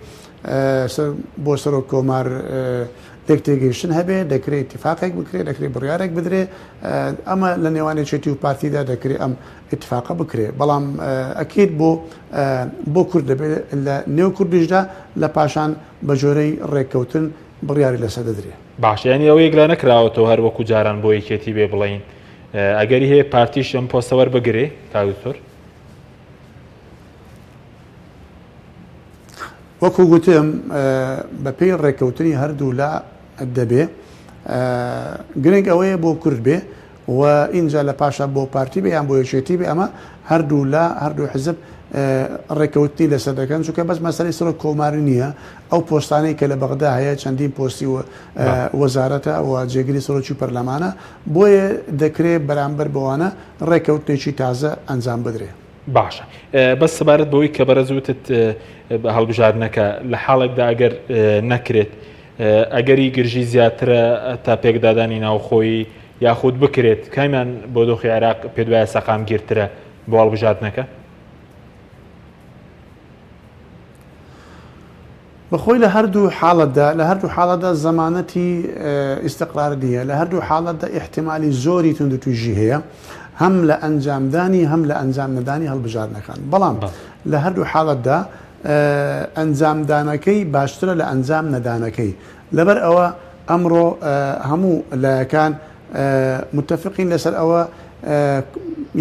بۆ سەرۆک کۆمار لێک تێگەیشتن هەبێ دەکرێت اتفاقێک بکرێت دەکرێت بڕیارێک بدرێ ئەمە لە نێوانێکێتی و پارتیدا دەکرێت ئەم اتفاقە بکرێت بەڵام ئەکید بۆ کورد دەبێت لە نێو کوردیشدا لە پاشان بە جۆرەی ڕێککەوتن بڕیاری لەسەر دەدرێت. باش ینی ئەوە یەکلا نەکراوەتەوە هەر وەکو جاران بۆ یەکێتی بێ بڵین ئەگەری هەیە پارتیش ئەم پۆستەوە بگرێ کاکتۆر؟ وەکو گوتم بە پێی ڕێککەوتنی هەردوو لا دەبێ گرنگ ئەوەیە بۆ کورد بێ و اینجا لە پاشە بۆ پارتی بێ یان بۆ یەکێتی بێ ئەمە هەردوو حزب ڕێککەوتنی لەسەر دەکەن چونکە بەس مەسەلەی سەرۆک کۆماری نییە ئەو پۆستانەی کە لە بەغدا هەیە چەندین پۆستی وەزارەتە و جێگیری سەرۆکی پەرلەمانە بۆیە دەکرێت بەرامبەر بەوانە ڕێککەوتێکی تازە ئەنجام بدرێ. باشە بەس سەبارەت بەوەی کە بەرەزوتت هەڵبژارنەکە لە حاڵێکدا ئەگەر نەکرێت ئەگەری گرژی زیاترە تا پێکدادانی ناوخۆی یاخود بکرێت کامیان بۆ دۆخی عێراق پێ دوایە سەقامگیرترە بۆ هەڵبژاردنەکە؟ بەخۆی لە هەردوو حاڵەتدا زەمانەتی ئیستیقرار نییە لە هەردوو حاڵەتدا احتیمالی زۆری توندوتویژی هەیە هەم لە ئەنجامدانی هەم لە ئەنجام نەدانی هەڵبژاردنەکان بەڵام لە هەردوو حاڵەتدا ئەنجامدانەکەی باشترە لە ئەنجام نەدانەکەی لەبەر ئەوە ئەمڕۆ هەموو لایەکان متفقین لەسەر ئەوە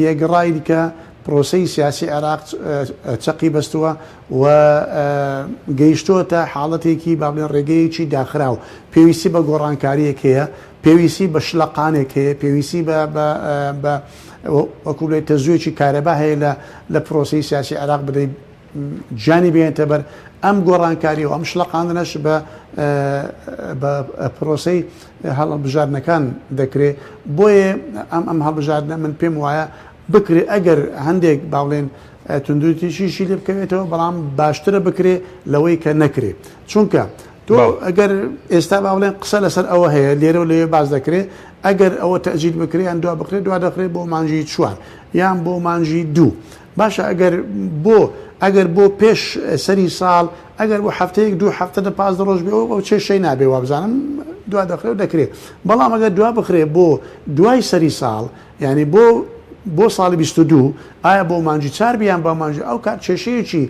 یەکڕای دیکە پرۆسەی سیاسی عێراق چەقی بەستووە و گەیشتۆتە حاڵەتێکی با بڵێن ڕێگەیەکی داخراو پێویستی بە گۆڕانکاریەک هەیە پێویستی بە شلەقانێک هەیە پێویستی بە وەکو بڵێت تەزوێکی کارەبا هەیە لە پرۆسەی سیاسی عێراق بدەیت جانی بێنێتە بەر ئەم گۆڕانکاری و ئەم شلەقاندنەش بە پرۆسەی هەڵبژاردنەکان دەکرێت بۆیە ئەم هەڵبژاردنە من پێم وایە بکرێ ئەگەر هەندێک باڵێن توندوتیشیشی لێ بکەوێتەوە بەڵام باشترە بکرێ لەوەی کە نەکرێت چونکە تۆ ئەگەر ئێستا باڵێن قسە لەسەر ئەوە هەیە لێرە و لێ باز دەکرێت ئەگەر ئەوە تەجیل بکرێ یان دوا بکرێت دوا دەکرێت بۆ مانجی 4 یان بۆ مانجی 2 باشە ئەگەر بۆ پێش سەری ساڵ ئەگەر بۆ هەفتەیەک 2 هەفتە 15 ڕۆژ بێ ئەو چێشەی نابێ وابزانم دوا دەکرێت دەکرێت بەڵام ئەگەر دوا بخرێ بۆ دوای سەری ساڵ ینی بۆ ساڵی 22 ئایا بۆ مانجی 4 بیان بە مانجی ئەو کات کێشەیەکی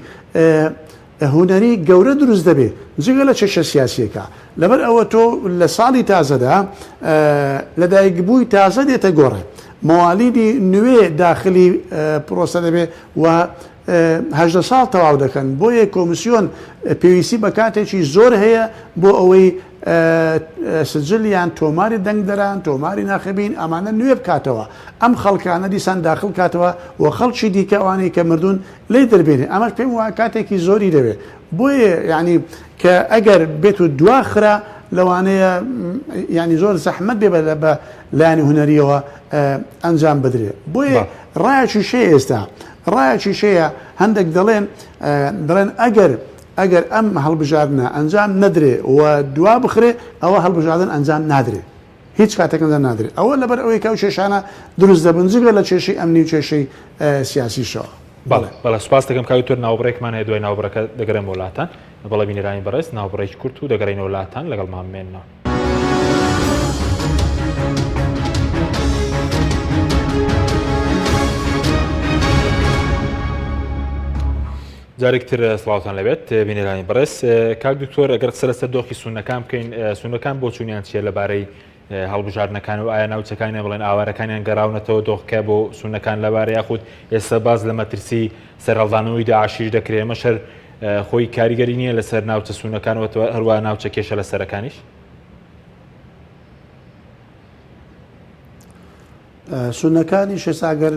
هوەری گەورە دروست دەبێت جگە لە کێشە سیاسیەکە لەبەر ئەوە تۆ لە ساڵی تازەدا لەدایکبووی تازە دێتە گۆڕێ موالیدی نوێ داخلی پرۆسە دەبێت و 18 ساڵ تەواو دەکەن بۆیە کۆمیسیۆن پێویستی بە کاتێکی زۆر هەیە بۆ ئەوەی سجلیان تۆماری دەنگدەران تۆماری ناخبین ئەمانە نوێ بکاتەوە ئەم خەڵکانە دیسان داخل کاتەوە و خەڵکی دیکەوانەی کە مردوون لی دەربێنێ ئەمەش پێم وایە کاتێکی زۆری دەوێت بۆیە ینی کە ئەگەر بێت و دواخرا لەوانەیە ینی زۆر زەحمەت بێ بە لایانی هوەریەوە ئەنجام بدرێت بۆیە ڕایەکی شەیە ئێستا ڕایەکی شەیە هەندێک دەڵێن ئەگەر ئەگەر ئەم هەڵبژاردنە ئەنجام نەدرێ و دوا بخرێ ئەوە هەڵبژاردن ئەنجام نادرێ هیچ کاتێک ئەنجام نادرێت ئەوە لەبەر ئەوەی کە ئەو کێشانە دروست دەبن جگە لە کێشەی ئەمنی و کێشەی سیاسیشەوە. بەڵێ سوپاس دەکەم کاوتر ناوبڕێکمان هەیە دوای ناوبڕەکە دەگەڕێم وڵاتان بەڵێ بینەرانی بەڕێز ناوبڕێکی کورت و دەگەڕین وڵاتان لەگەڵ مامێنەوە. جارێکتر سڵاوتان لەبێت بینەرانی بەڕێز کاک دکتۆر ئەگەر قسە لەسەر دۆخی سونەکان بکەین سونەکان بۆ چوونیان چیە لەبارەی هەڵبژاردنەکان و ئایا ناوچەکانیان بڵێن ئاوارەکانیان گەڕاونەتەوە دۆخکە بۆ سونەکان لەبارەی یاخود ئێستا باز لە مەترسی سەرهەڵدانەوەی داعشیش دەکرێت مەشەر خۆی کاریگەری نییە لەسەر ناوچە سونەکانەوە هەروە ناوچە کێشە لە سەرەکانیش سونەکانی شێساگەر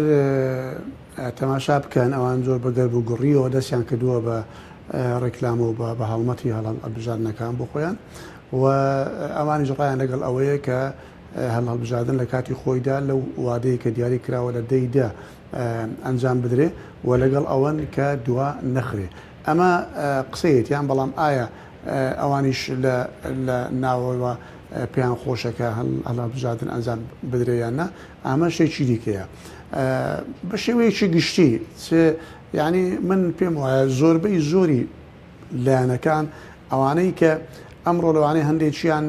تەماشا بکەن ئەوان زۆر بەگەر بوو گوڕیەوە دەستیان کردووە بە ڕێکلام و بە هەڵمەتی هەڵبژاردنەکان بۆ خۆیان و ئەوانی ڕایان لەگەڵ ئەوەیە کە هەڵبژاردن لە کاتی خۆیدا لەو وادەیە کە دیاری کراوە لە دەیدا ئەنجام بدرێ و لەگەڵ ئەوەن کە دوا نەخرێ ئەمە قسەیەتیان بەڵام ئایا ئەوانیش لە ناوەوە پێیان خۆشەکە هەڵبژاردن ئەنجام بدرێیانە ئەمە شتێکی دیکەیە بە شێوەیەکی گشتی یعنی من پێم وایە زۆربەی زۆری لایەنەکان ئەوانەی کە ئەمڕۆ لەوانەیە هەندێکیان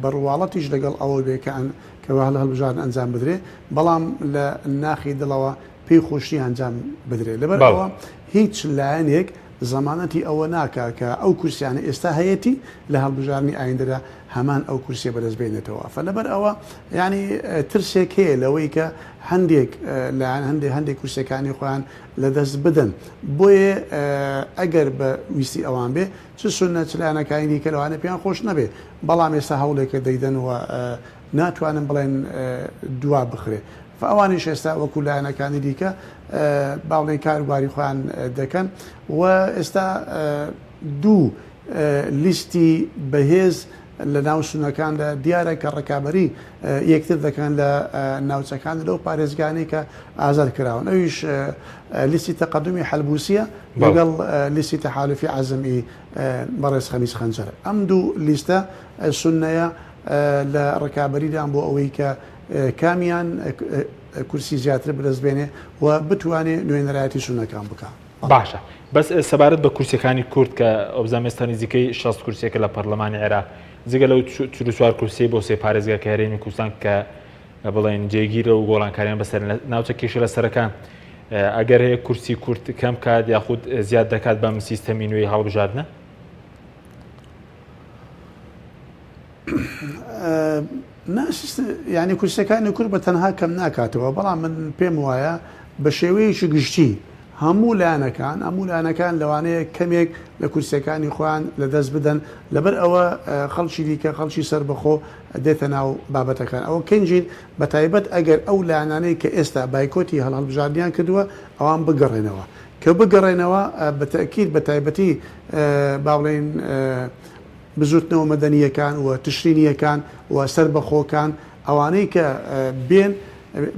بەڕواڵەتیش لەگەڵ ئەوە بێکەن کەوا لە هەڵبژاردن ئەنجام بدرێ بەڵام لە ناخی دڵەوە پێی خۆشی ئەنجام بدرێ لەبەر ئەوە هیچ لایەنێک زەمانەتی ئەوە ناکا کە ئەو کورسیانە ئێستا هەیەی لە هەڵبژاردننی ئایندەدا هەمان ئەو کورسیە بەدەست بێنێتەوە فلەبەر ئەوە ینی ترسێک هەیە لەوەی کە هەندێک لایەن هەندێک کورسەکانی خۆیان لەدەست بدەن بۆیە ئەگەر بە ویستی ئەوان بێ چ سونە چلایەنەکانی کە لەوانە پێیان خۆش نەبێ بەڵام ئێستا هەوڵێکە دەیدەنەوە ناتوانن بڵێن دوا بخرێ ئەوانیش ئێستا وەکو لایەنەکانی دیکە باڵێن کاروباری خۆیان دەکەن و ئێستا دوو لیستی بەهێز لە ناو سونەکاندا دیارە کە ڕێکابەری یەکتر دەکەن لە ناوچەکان لەو پارێزگانی کە ئازاد کراون ئەویش لیستی تەقەدمی حەلبوسیە لەگەڵ لیستی تەحالوفی عەزمی بەڕێز خەمیس خەنجەر ئەم دوو لیستە سونەیە لە ڕێکابەریدان بۆ ئەوەی کە کامیان کورسی زیاتر بەدەستبێنێ و بتوانێت نوێنەرایەتی سونەکان بکە باشە بەس سەبارەت بە کورسەکانی کورد کە ئەوزان ئێستا نزیکەی 60 کورسێکە لە پەرلەمانی عێراق جگە لەو 44 کورسی بۆ سێ پارێزگا کە هەرێمی کوردستان کە بڵێن جێگیرە و گۆڵانکاریان بەسەر ناوچە کێشە لە سەرەکان ئەگەر هەیە کورسی کورد کەم کات یاخود زیاد دەکات بەم سیستەمی نوێی هەڵبژاردنە ینی کورسەکانی کورد بە تەنها کەم ناکاتەوە بەڵام من پێم وایە بە شێوەیەکی گشتی هەموو لایەنەکان لەوانەیە کەمێک لە کورسەکانی خۆیان لەدەست بدەن لەبەر ئەوە خەڵکی دیکە خەڵکی سربەخۆ دێتە ناو بابەتەکان ئەوە کەنجین بە تایبەت ئەگەر ئەو لایەنانەی کە ئێستا بایکۆتی هەڵبژاردنیان کردووە ئەوان بگەڕێنەوە کە بگەڕێنەوە بە تەکید بە تایبەتی باڵێن بزوتنەوە مەدەنیەکان و تشرینیەکان و سربەخۆکان ئەوانەی کە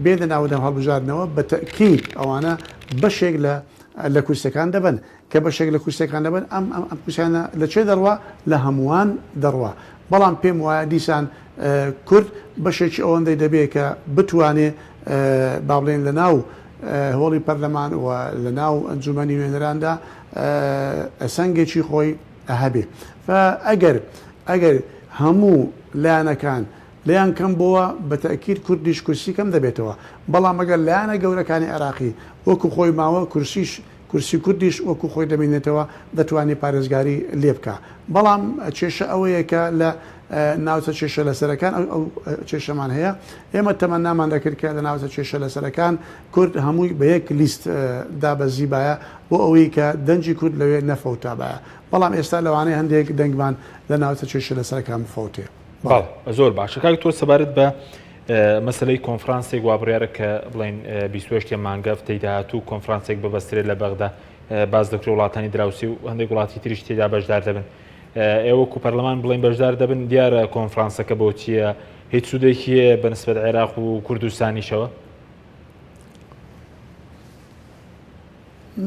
بێنە ناودەم هەڵبژاردنەوە بە تەکید ئەوانە بەشێک لە کورسەکان دەبن کە بەشێک لە کورسەکان دەبن ئەم کورسانە لەکوێ دەڕوا لە هەمووان دەڕوا بەڵام پێم وایە دیسان کورد بەشێکی ئەوەندەی دەبێت کە بتوانێ باڵێن لە ناو هۆڵی پەرلەمان و لە ناو ئەنجومەنی نوێنەراندا سەنگێکی خۆی هەبێ ئەگەر هەموو لایەنەکان لیان کەم بووە بە تەکید کوردیش کورسی کەم دەبێتەوە بەڵام ئەگەر لایەنە گەورەکانی عێراقی وەکو خۆی ماوە کورسی کوردیش وەکو خۆی دەبینێتەوە دەتوانێت پارێزگاری لێ بکە بەڵام کێشە ئەوەیە کە لە ناوچە کێشە لە سەرەکان ئەو کێشەمان هەیە ئێمە تەمەنامان دەکرد کە لە ناوچە کێشە لە سەرەکان کورد هەمووی بە یەک لیست دابەزیبایە بۆ ئەوەی کە دەنجی کورد لەوێ نەفەوتابایە بەڵام ئێستا لەوانەیە هەندێک دەنگمان لە ناوچە کێشە لە سەرەکان بفەوتێ زۆر باشە کاک تۆ سەبارەت بە مەسلەی کۆنفرانسێک وابڕیارە کە بڵین 28 مانگە فتەی داهاتوو کۆنفرانسێک ببەسترێت لە بەغدا باز دەکرێت وڵاتانی دراوسی و هەندێک وڵاتی تریش تێدا بەشدار دەبن ئێوەکو پەرلەمان بڵین بەشدار دەبن دیارە کۆنفرانسەکە بۆ چییە هیچ سوودێکیە بەنسبەت عێراق و کوردستانیشەوە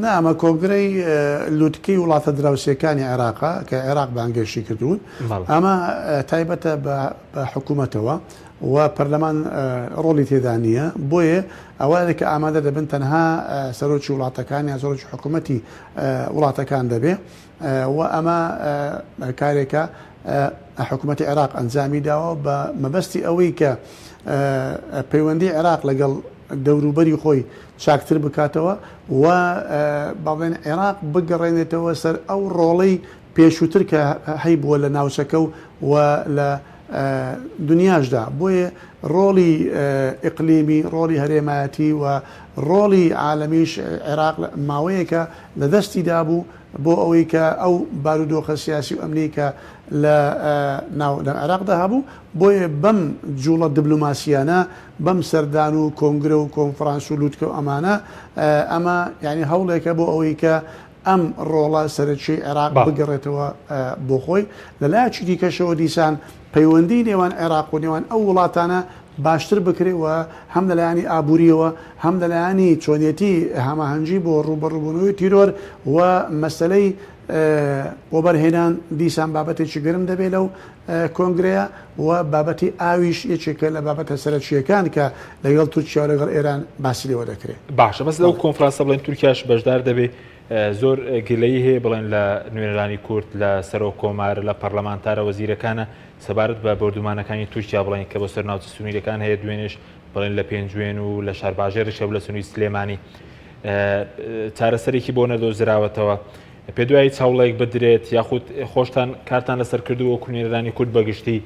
نامە کۆنگرەی لوتکەی وڵاتە دراوسەکانی عێراقا کە عێراق بانگێشی کردوون ئەمە تایبەتە بە حکوومەتەوە و پەرلەمان ڕۆڵی تێدا نییە بۆیە ئەوانێک کە ئامادە دەبن تەنها سەرۆکی وڵاتەکان یا سەرۆکی حکوومەتی وڵاتەکان دەبێ و ئەمە کارێکە حکوومەتی عێراق ئەنجامی داوە بە مەبەستی ئەوەی کە پەیوەندی عێراق لەگەڵ دەوروبەری خۆی چاکتر بکاتەوە و باڵێن عێراق بگەڕێنێتەوە سەر ئەو ڕۆڵەی پێشووتر کە هەی بووە لە ناوچەکە و لە دنیاشدا بۆیە ڕۆڵی ئیقلیمی ڕۆڵی هەرێمایەتی و ڕۆڵی عالەمیش عێراق ماوەیەکە لە دەستی دابوو بۆ ئەوەی کە ئەو بارودۆخە سیاسی و ئەمنی کە لە عێراقدا هەبوو بۆیە بەم جوڵە دیبلۆماسیانە بەم سەردان و کۆنگرە و کۆنفرانس و لوتکە و ئەمانە ئەمە یعنی هەوڵێکە بۆ ئەوەی کە ئەم ڕۆڵە سەرچی عێراق بگەڕێتەوە بۆ خۆی لەلایەکی دیکەشەوە دیسان پەیوەندی نێوان عێراق و نێوان ئەو وڵاتانە باشتر بکرێەوە هەم لەلایانی ئابوووریەوە هەم لەلایانی چۆنیەتی هەماهەنگی بۆ ڕوبەڕووبوونەوەی تیرۆر و مەسلەی وەبەرهێنان دیسان بابەتێکی گرم دەبێت لەو کۆنگرەیە و بابەتی ئاویش یەکێکە لە بابەتە سەرچیەکان کە لەگەڵ تورکیا و لەگەڵ ئێران باسی لێوە دەکرێت. باشە بەس لەو کۆنفرانسە بڵێن تورکیاش بەشدار دەبێت زۆر گلەی هەیە بڵێن لە نوێنەرانی کورد لە سەرۆک کۆمار لە پەرلەمانتارە وەزیرەکانە سەبارەت بە بەردومانەکانی تورکیا بڵێن کە بۆ سەرناوچە سونییەکان هەیە دوێنێش بڵێن لە پێنجوێن و لە شارباژێرشە لە سنووی سلێمانی چارەسەرێکی بۆ نەدۆزراوەتەوە پێ دوایی چاوڵێک بدرێت یاخود خۆشتان کارتان لەسەر کردو وەکو نوێنەرانی کورد بەگشتی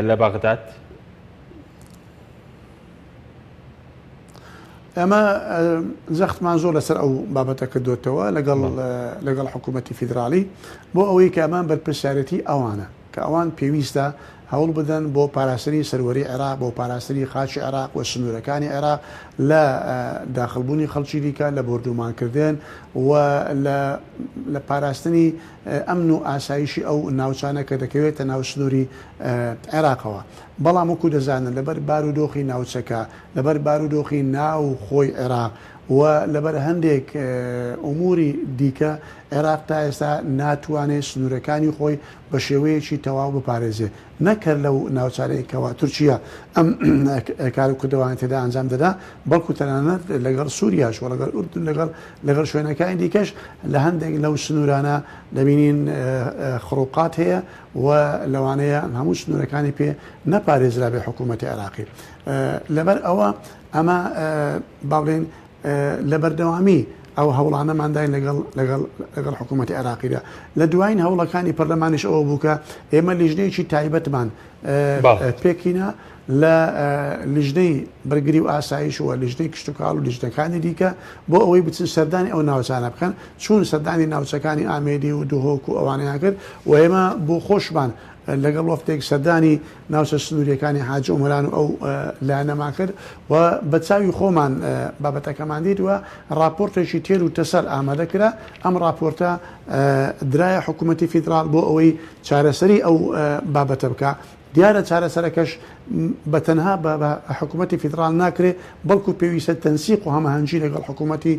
لە بەغداد؟ ئەمە زەختمان زۆر لەسەر ئەو بابەتە کردوێتەوە لەگەڵ حکوومەتی فیدرالی بۆ ئەوەی کە ئەمان بەرپرسیارەتی ئەوانە کە ئەوان پێویستە هەوڵ بدەن بۆ پاراسەری سەروەری عێراق بۆ پاراسەری خاچی عێراق و سنوورەکانی عێراق لە داخلبوونی خەڵکی دیکە لە بردومانکردن و لە پاراستنی ئەمن و ئاسایشی ئەو ناوچانە کە دەکەوێتە ناو سنووری عێراقەوە بەڵام وەکو دەزانن لەبەر بارودۆخی ناوچەکە لەبەر بارودۆخی ناو خۆی عێراق و لەبەر هەندێک ئوموری دیکە عێراق تا ئێستا ناتوانێت سنوورەکانی خۆی بە شێوەیەکی تەواو بپارێزێ نەکرد لەو ناوچارەیەکەوە تورکیا ئەم کار و کردوانی تێدا ئەنجام دەدا بەڵکو تەنانەت لەگەڵ سووریاش و لەگەڵ ئوردن لەگەڵ شوێنەکانی دیکەش لە هەندێک لەو سنوورانە دەبینین خڕوقات هەیە و لەوانەیە هەموو سنوورەکانی پێ نەپارێزرا بێ حکوومەتی عێراقی لەبەر ئەوە ئەمە باڵێن لە بەردەوامی ئەو هەوڵانەمانداین لەگەڵ حکوومەتی عێراقیدا لە دوایین هەوڵەکانی پەرلەمانیش ئەوە بووکە ئێمە لیژنەیەکی تایبەتمان پێکینە لە لیژنەی بەرگری و ئاسایش و لیژنەی کشتتوکاڵ و لیژنەکانی دیکە بۆ ئەوەی بچن سەردانی ئەو ناوچانە بکەن چون سەردانی ناوچەکانی ئامێدی و دوهۆک و ئەوانیان کرد و ئێمە بۆ خۆشمان لەگەڵ وەفتێک سەردانی ناوچە سنووریەکانی حاج عومران و ئەو لایەنەمان کرد و بە چاوی خۆمان بابەتەکەمان دیتوە راپۆرتێکی تێر و تەسەر ئامادەکرا ئەم راپۆرتە درایە حکوومەتی فیدرال بۆ ئەوەی چارەسەری ئەو بابەتە بکە دیارە چارەسەرەکەش بە تەنها بە حکوومەتی فیدرال ناکرێت بەڵکو پێویستە تەنسیق و هەماهەنگی لەگەڵ حکوومەتی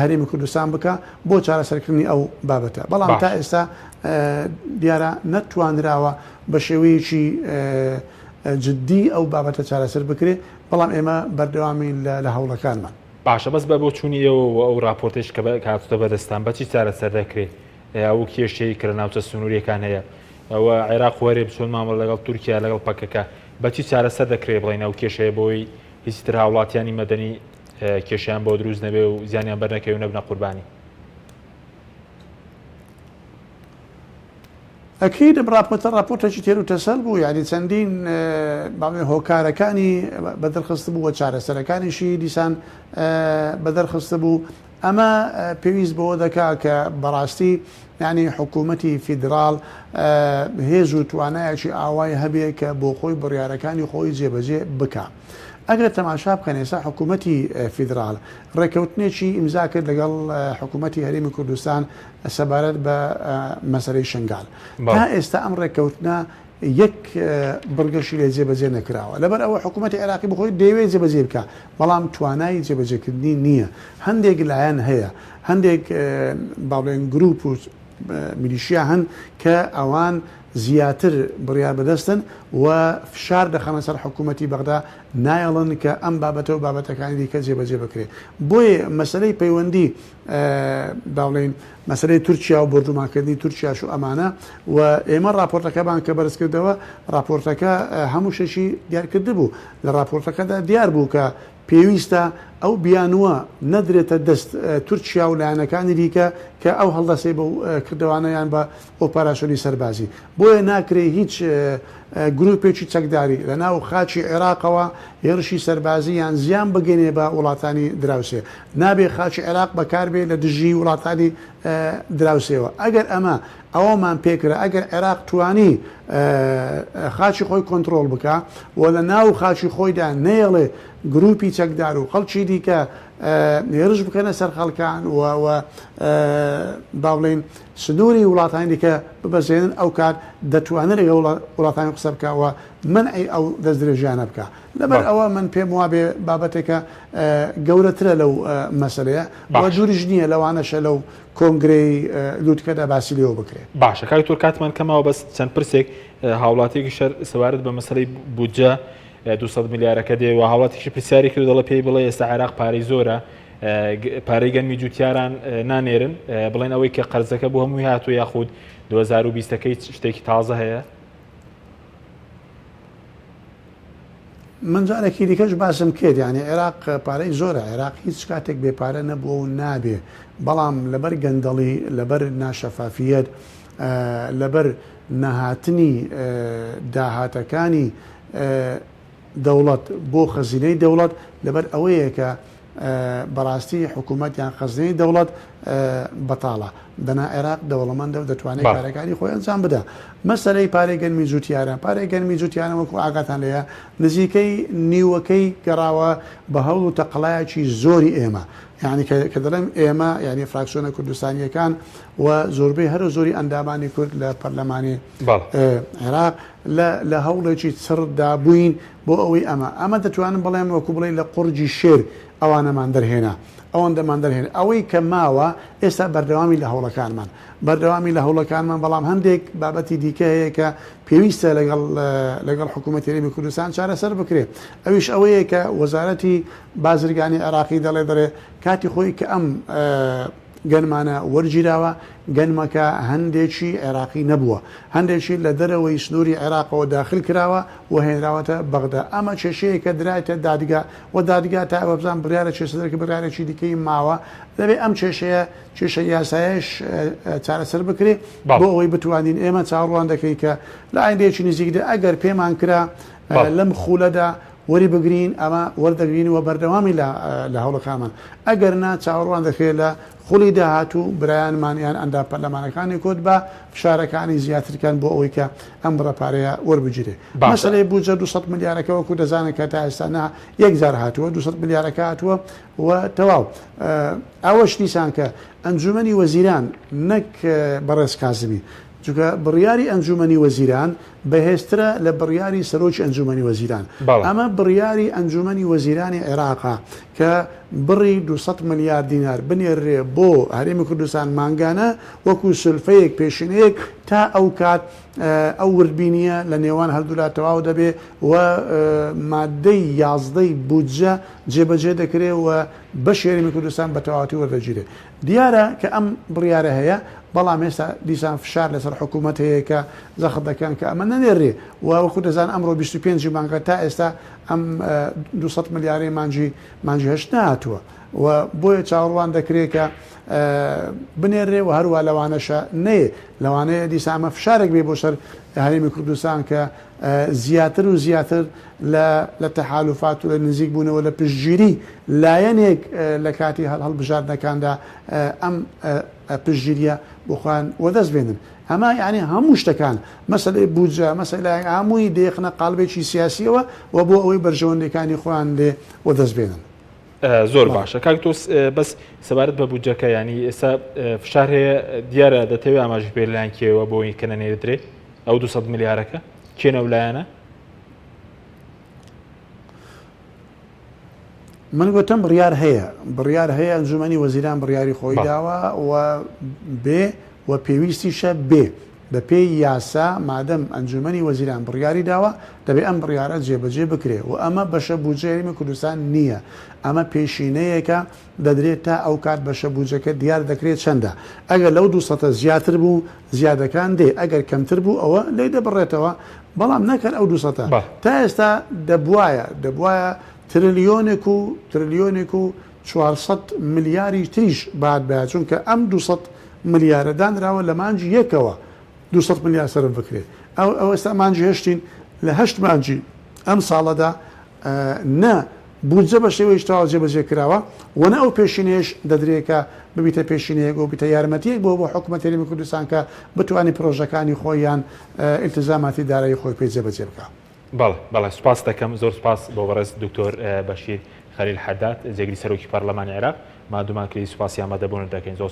هەرێمی کوردستان بکە بۆ چارەسەرکردنی ئەو بابەتە بەڵام تا ئێستا دیارە نەتوانراوە بە شێوەیەکی جددی ئەو بابەتە چارەسەر بکرێت بەڵام ئێمە بەردەوامین لە هەوڵەکانمان باشە بەس بە بۆ چوونیەوە ئەو راپۆرتش کە هاتوتە بەدەستان بەچی چارەسەر دەکرێت ئەو کێشەی کە لە ناوچە سنووریەکان هەیە ئەوە عێراق وەرێ بچۆن مامەڵ لەگەڵ تورکیا لەگەڵ پەکەکە بەچی چارەسەر دەکرێت بڵێن ئەو کێشەیە بۆی هیچتر هاوڵاتیانی مەدەنی کێشیان بۆ دروست نەبێ و زیانیان بەرنەکەوی و نەبنە قوربانی ئەکید راپۆرتێکی تێر و تەسەل بوو یعنی چەندین هۆکارەکانی بەدەرخست بوو وە چارەسەرەکانیشی دیسان بەدەرخست بوو ئەمە پێویست بەوە دەکا کە بەڕاستی یعنی حکوومەتی فیدرال هێز و توانایەکی ئاوای هەبێ کە بۆ خۆی بڕیارەکانی خۆی جێبەجێ بکە ئەگەر تەماشا بکەن ئێستا حکوومەتی فیدرال ڕێکەوتنێکی ئیمزا کرد لەگەڵ حکوومەتی هەرێمی کوردستان سەبارەت بە مەسەرەی شنگال تا ئێستا ئەم ڕێکەوتنە یەک بڕگەشی لێ جێبەجێ نەکراوە لەبەر ئەوە حکوومەتی عێراقی بخۆی دەیەوێت جێبەجێ بکە بەڵام توانایی جێبەجێکردنی نییە هەندێک لایەن هەیە هەندێک باڵێن گروپ و میلیشیا هەن کە ئەوان زیاتر بڕیار بەدەستن و فشار دەخەنە سەر حکوومەتی بەغدا نایەڵن کە ئەم بابەتە و بابەتەکانی دیکە جێبەجێ بکرێت بۆیە مەسلەی پەیوەندی باڵێن مەسلەی تورکیا و بردومانکردنی تورکیاش و ئەمانە و ئێمە راپۆرتەکەمان کە بەرز کردەوە راپۆرتەکە هەموو شەشی دیارکرد بوو لە راپۆرتەکەدا دیار بوو کە پێویستە ئەو بیانوە نەدرێتە دەست تورکیا و لایەنەکانی دیکە کە ئەو هەڵدەسێ بە کردوانەیان بە ئۆپەراسیۆنی سەربازی بۆیە ناکرێ هیچ گروپێکی چەکداری لە ناو خاچی عێراقەوە هێرشی سەربازی یان زیان بگەێنێ بە وڵاتانی دراوسێ نابێ خاچی عێراق بەکاربێ لە دژی وڵاتانی دراوسێەوە ئەگەر ئەمە ئەوەمان پێکرا ئەگەر عێراق توانی خاچی خۆی کۆنتترۆل بکە و لە ناو خاچی خۆیدا نێڵێ گروپی چەکدار و خەڵکی دیکە هێرش بکەنە سەر خەڵکان و باڵێن سنووری وڵاتانی دیکە ببەزێنن ئەو کات دەتوانێت لەگە وڵاتانی قسە بکەوە منعی ئەو دەستدرێژیانە بکە لەبەر ئەوە من پێم وابێ بابەتێکە گەورەترە لەو مەسلەیە بە دووریش نییە لەوانەشە لەو کۆنگرەی لوتکەدا باسی لێەوە بکرێت باشە کاکتۆر کاتمان کەمەوە بەس چەند پرسێک هاوڵاتێکی شەر سەوارت بە مەسلەی بودجە 200 میلیارەکە دێ و هاوڵاتێکی پرسیاری کرد دەڵە پێی بڵێ ئێستا عێراق پارەی زۆرە پارەی گەنمی جوتیاران نانێرن بڵێن ئەوەی کە قەرزەکە بۆ هەمووی هاتووە یاخود 2020ەکەی شتێکی تازە هەیە من جارێکی دیکەش باسم کرد یعنی عێراق پارەی زۆرە عێراق هیچ کاتێک بێپارە نەبووە و نابێ بەڵام لەبەر گەندەڵی لەبەر ناشەفافیەت لەبەر نەهاتنی داهاتەکانی دەوڵەت بۆ خەزینەی دەوڵەت لەبەر ئەوەیە کە بەڕاستی حکوومەتیان خەزینەی دەوڵەت بەتاڵە بەنا عێراق دەوڵەمەندە و دەتوانێت کارەکانی خۆی ئەنجام بدە مەسەلەی پارەی گەنمی جوتیارە پارەی گەنمی جوتیانە وەکو ئاگاتان لەیە نزیکەی نیوەکەی گەڕاوە بە هەوڵ و تەقەڵایەکی زۆری ئێمە یعنی کە دەڵێم ئێمە یعنی فراکسیۆنە کوردستانیەکان و زۆربەی هەرە زۆری ئەندامانی کورد لە پەرلەمانی عێراق لە هەوڵێکی سڕدا بووین بۆ ئەوەی ئەمە دەتوانم بڵێم وەکو بڵێ لە قورجی شێر ئەوانەمان دەرهێنا ئەوەندەمان دەرهێن ئەوەی کە ماوە ئێستا بەردەوامی لە هەوڵەکانمان بەردەوامی لە هەوڵەکانمان بەڵام هەندێک بابەتی دیکە هەیە کە پێویستە لەگەڵ حکوومەتی هەرێمی کوردستان چارەسەر بکرێت ئەویش ئەوەیە کە وەزارەتی بازرگانی عێراقی دەڵێ کاتی خۆی کە ئەم گەنمانە وەرگیراوە گەنمەکە هەندێکی عێراقی نەبووە هەندێکی لە دەرەوەی سنووری عێراقەوە داخل کراوە و هێنراوەتە بەغدا ئەمە کێشەیە کە درایتە دادگا و دادگا تا ئەوە بزان بڕیارە چێسەدەرکە بڕیارێکی دیکەی ماوە دەبێت ئەم کێشە یاسایش چارەسەر بکرێت بۆ ئەوەی بتوانین ئێمە چاڕوان دەکەین کە لە ئایندەیەکی نزیکدا ئەگەر پێمان کرا لەم خولەدا وەری بگرین ئەمە وەردەگرین و بەردەوامی لە هەوڵەکانمان ئەگەر نا چاوەڕوان دەکرێت لە خولی داهاتوو برایانمانیان ئەندا پەرلەمانەکانی کۆت بە فشارەکانی زیاترکان بۆ ئەوەی کە ئەم بڕەپارەیە وەربگیرێ مەسەلەی بودجە 200 میلیارەکە وەکو دەزانن کە تا ئێستا یەکجار هاتووە 200 میلیارەکە هاتووە و تەواو ئەوەش دیسان کە ئەنجومەنی وەزیران نەک بەڕێز کازمی چونکە بڕیاری ئەنجومەنی وەزیران بەهێزترە لە بڕیاری سەرۆکی ئەنجومەنی وەزیران ئەمە بڕیاری ئەنجومەنی وەزیرانی عێراقا کە بڕی 200 میلیارد دینار بنێڕێ بۆ هەرێمی کوردستان مانگانە وەکو سلفەیەک پێشینەیەک تا ئەو کات ئەو وردبینیە لە نێوان هەردوولا تەواو دەبێ و مادەی 11 بودجە جێبەجێ دەکرێت و بەشی هەرێمی کوردستان بە تەواوەتی وەردەگیرێت دیارە کە ئەم بڕیارە هەیە بەڵام ئێستا دیسان فشار لەسەر حکوومەت هەیە کە زەخت دەکەن کە ئەمە نەنێڕێ و وەکو دەزان ئەمڕۆ 25 مانگە تا ئێستا ئەم 200 میلیارەی مانجی هەشت نهاتووە و بۆیە چاوەڕوان دەکرێت کە بنێڕێ و هەروە لەوانەشە نەیە لەوانەیە دیسامە فشارێک بێ بۆ سەر هەرێمی کوردستان کە زیاتر و زیاتر لە تەحالوفات و لە نزیک بوونەوە لە پشتگیری لایەنێک لە کاتی هەڵبژاردنەکاندا ئەم پشتگیریە بخوان وەدەست بێنن ئەمە یعنی هەموو شتەکان مەسەلەی بودجە مەسەلای هەمووی دێخنە قاڵبێکی سیاسیەوە و بۆ ئەوەی بەرژەوەندەکانی خۆیان لێ وەدەست بێنن زۆر باشە کاکتۆس بەس سەبارەت بە بودجەکە ینی ئێستا فشار هەیە دیارە دەتەوێت ئاماژی پێ لایەن کێوە بۆی کە نەنێرێت ئەو 200 میلیارەکە چێنە لایەنە من گوتم بڕیار هەیە ئەنجومەنی وەزیران بڕیاری خۆی داوە و بێ و پێویستیشە بێ بە پێی یاسا مادەم ئەنجومەنی وەزیران بڕیاری داوە دەبێت ئەم بڕیارە جێبەجێ بکرێ و ئەمە بەشە بودجەی کوردستان نییە ئەمە پێشینەیەکە دەدرێت تا ئەو کات بەشە بودجەکە دیار دەکرێت چەندە ئەگەر لەو 200 زیاتر بوو زیادەکان دێ ئەگەر کەمتر بوو ئەوە لی دەبڕێتەوە بەڵام نەکەن ئەو 200 تا ئێستا دەبواە تریلیۆنێک و 400 ملیاری تریش بعد بە چونکە ئەم 200 ملیارە دانراوە لە مانجی یەکەوە 200 ملیار سرم بکرێت ئەو ئێستا مانجی هێشتین لە 8 مانجی ئەم ساڵەدا نە بودجە بە شێوەیەش تەواو جێبەجێ کراوە وەنە ئەو پێشینەیەش دەدرێتکە ببیتە پێشینەیەک و بیتە یارمەتیەک بۆ حکوومەت هەرێمی کوردستان کە بتوانانی پرۆژەکانی خۆیان ئیلتزاماتی دارایی خۆی پێ جێبەجێ بکە. بەڵێ سوپاس دەکەم زۆر سپاس بۆ بەڕێز دکتۆر بەشیر خەلیل حەداد جێگری سەرۆکی پەرلەمانی عێراق مادومان کردی سوپاسی ئامادەبوون دەکەین زۆر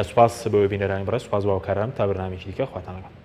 سپاس بۆ بینەرانی بەڕێز سوپاس بۆ هاوکاران تا بەرنامێکی دیکە خواتان لەگەڵ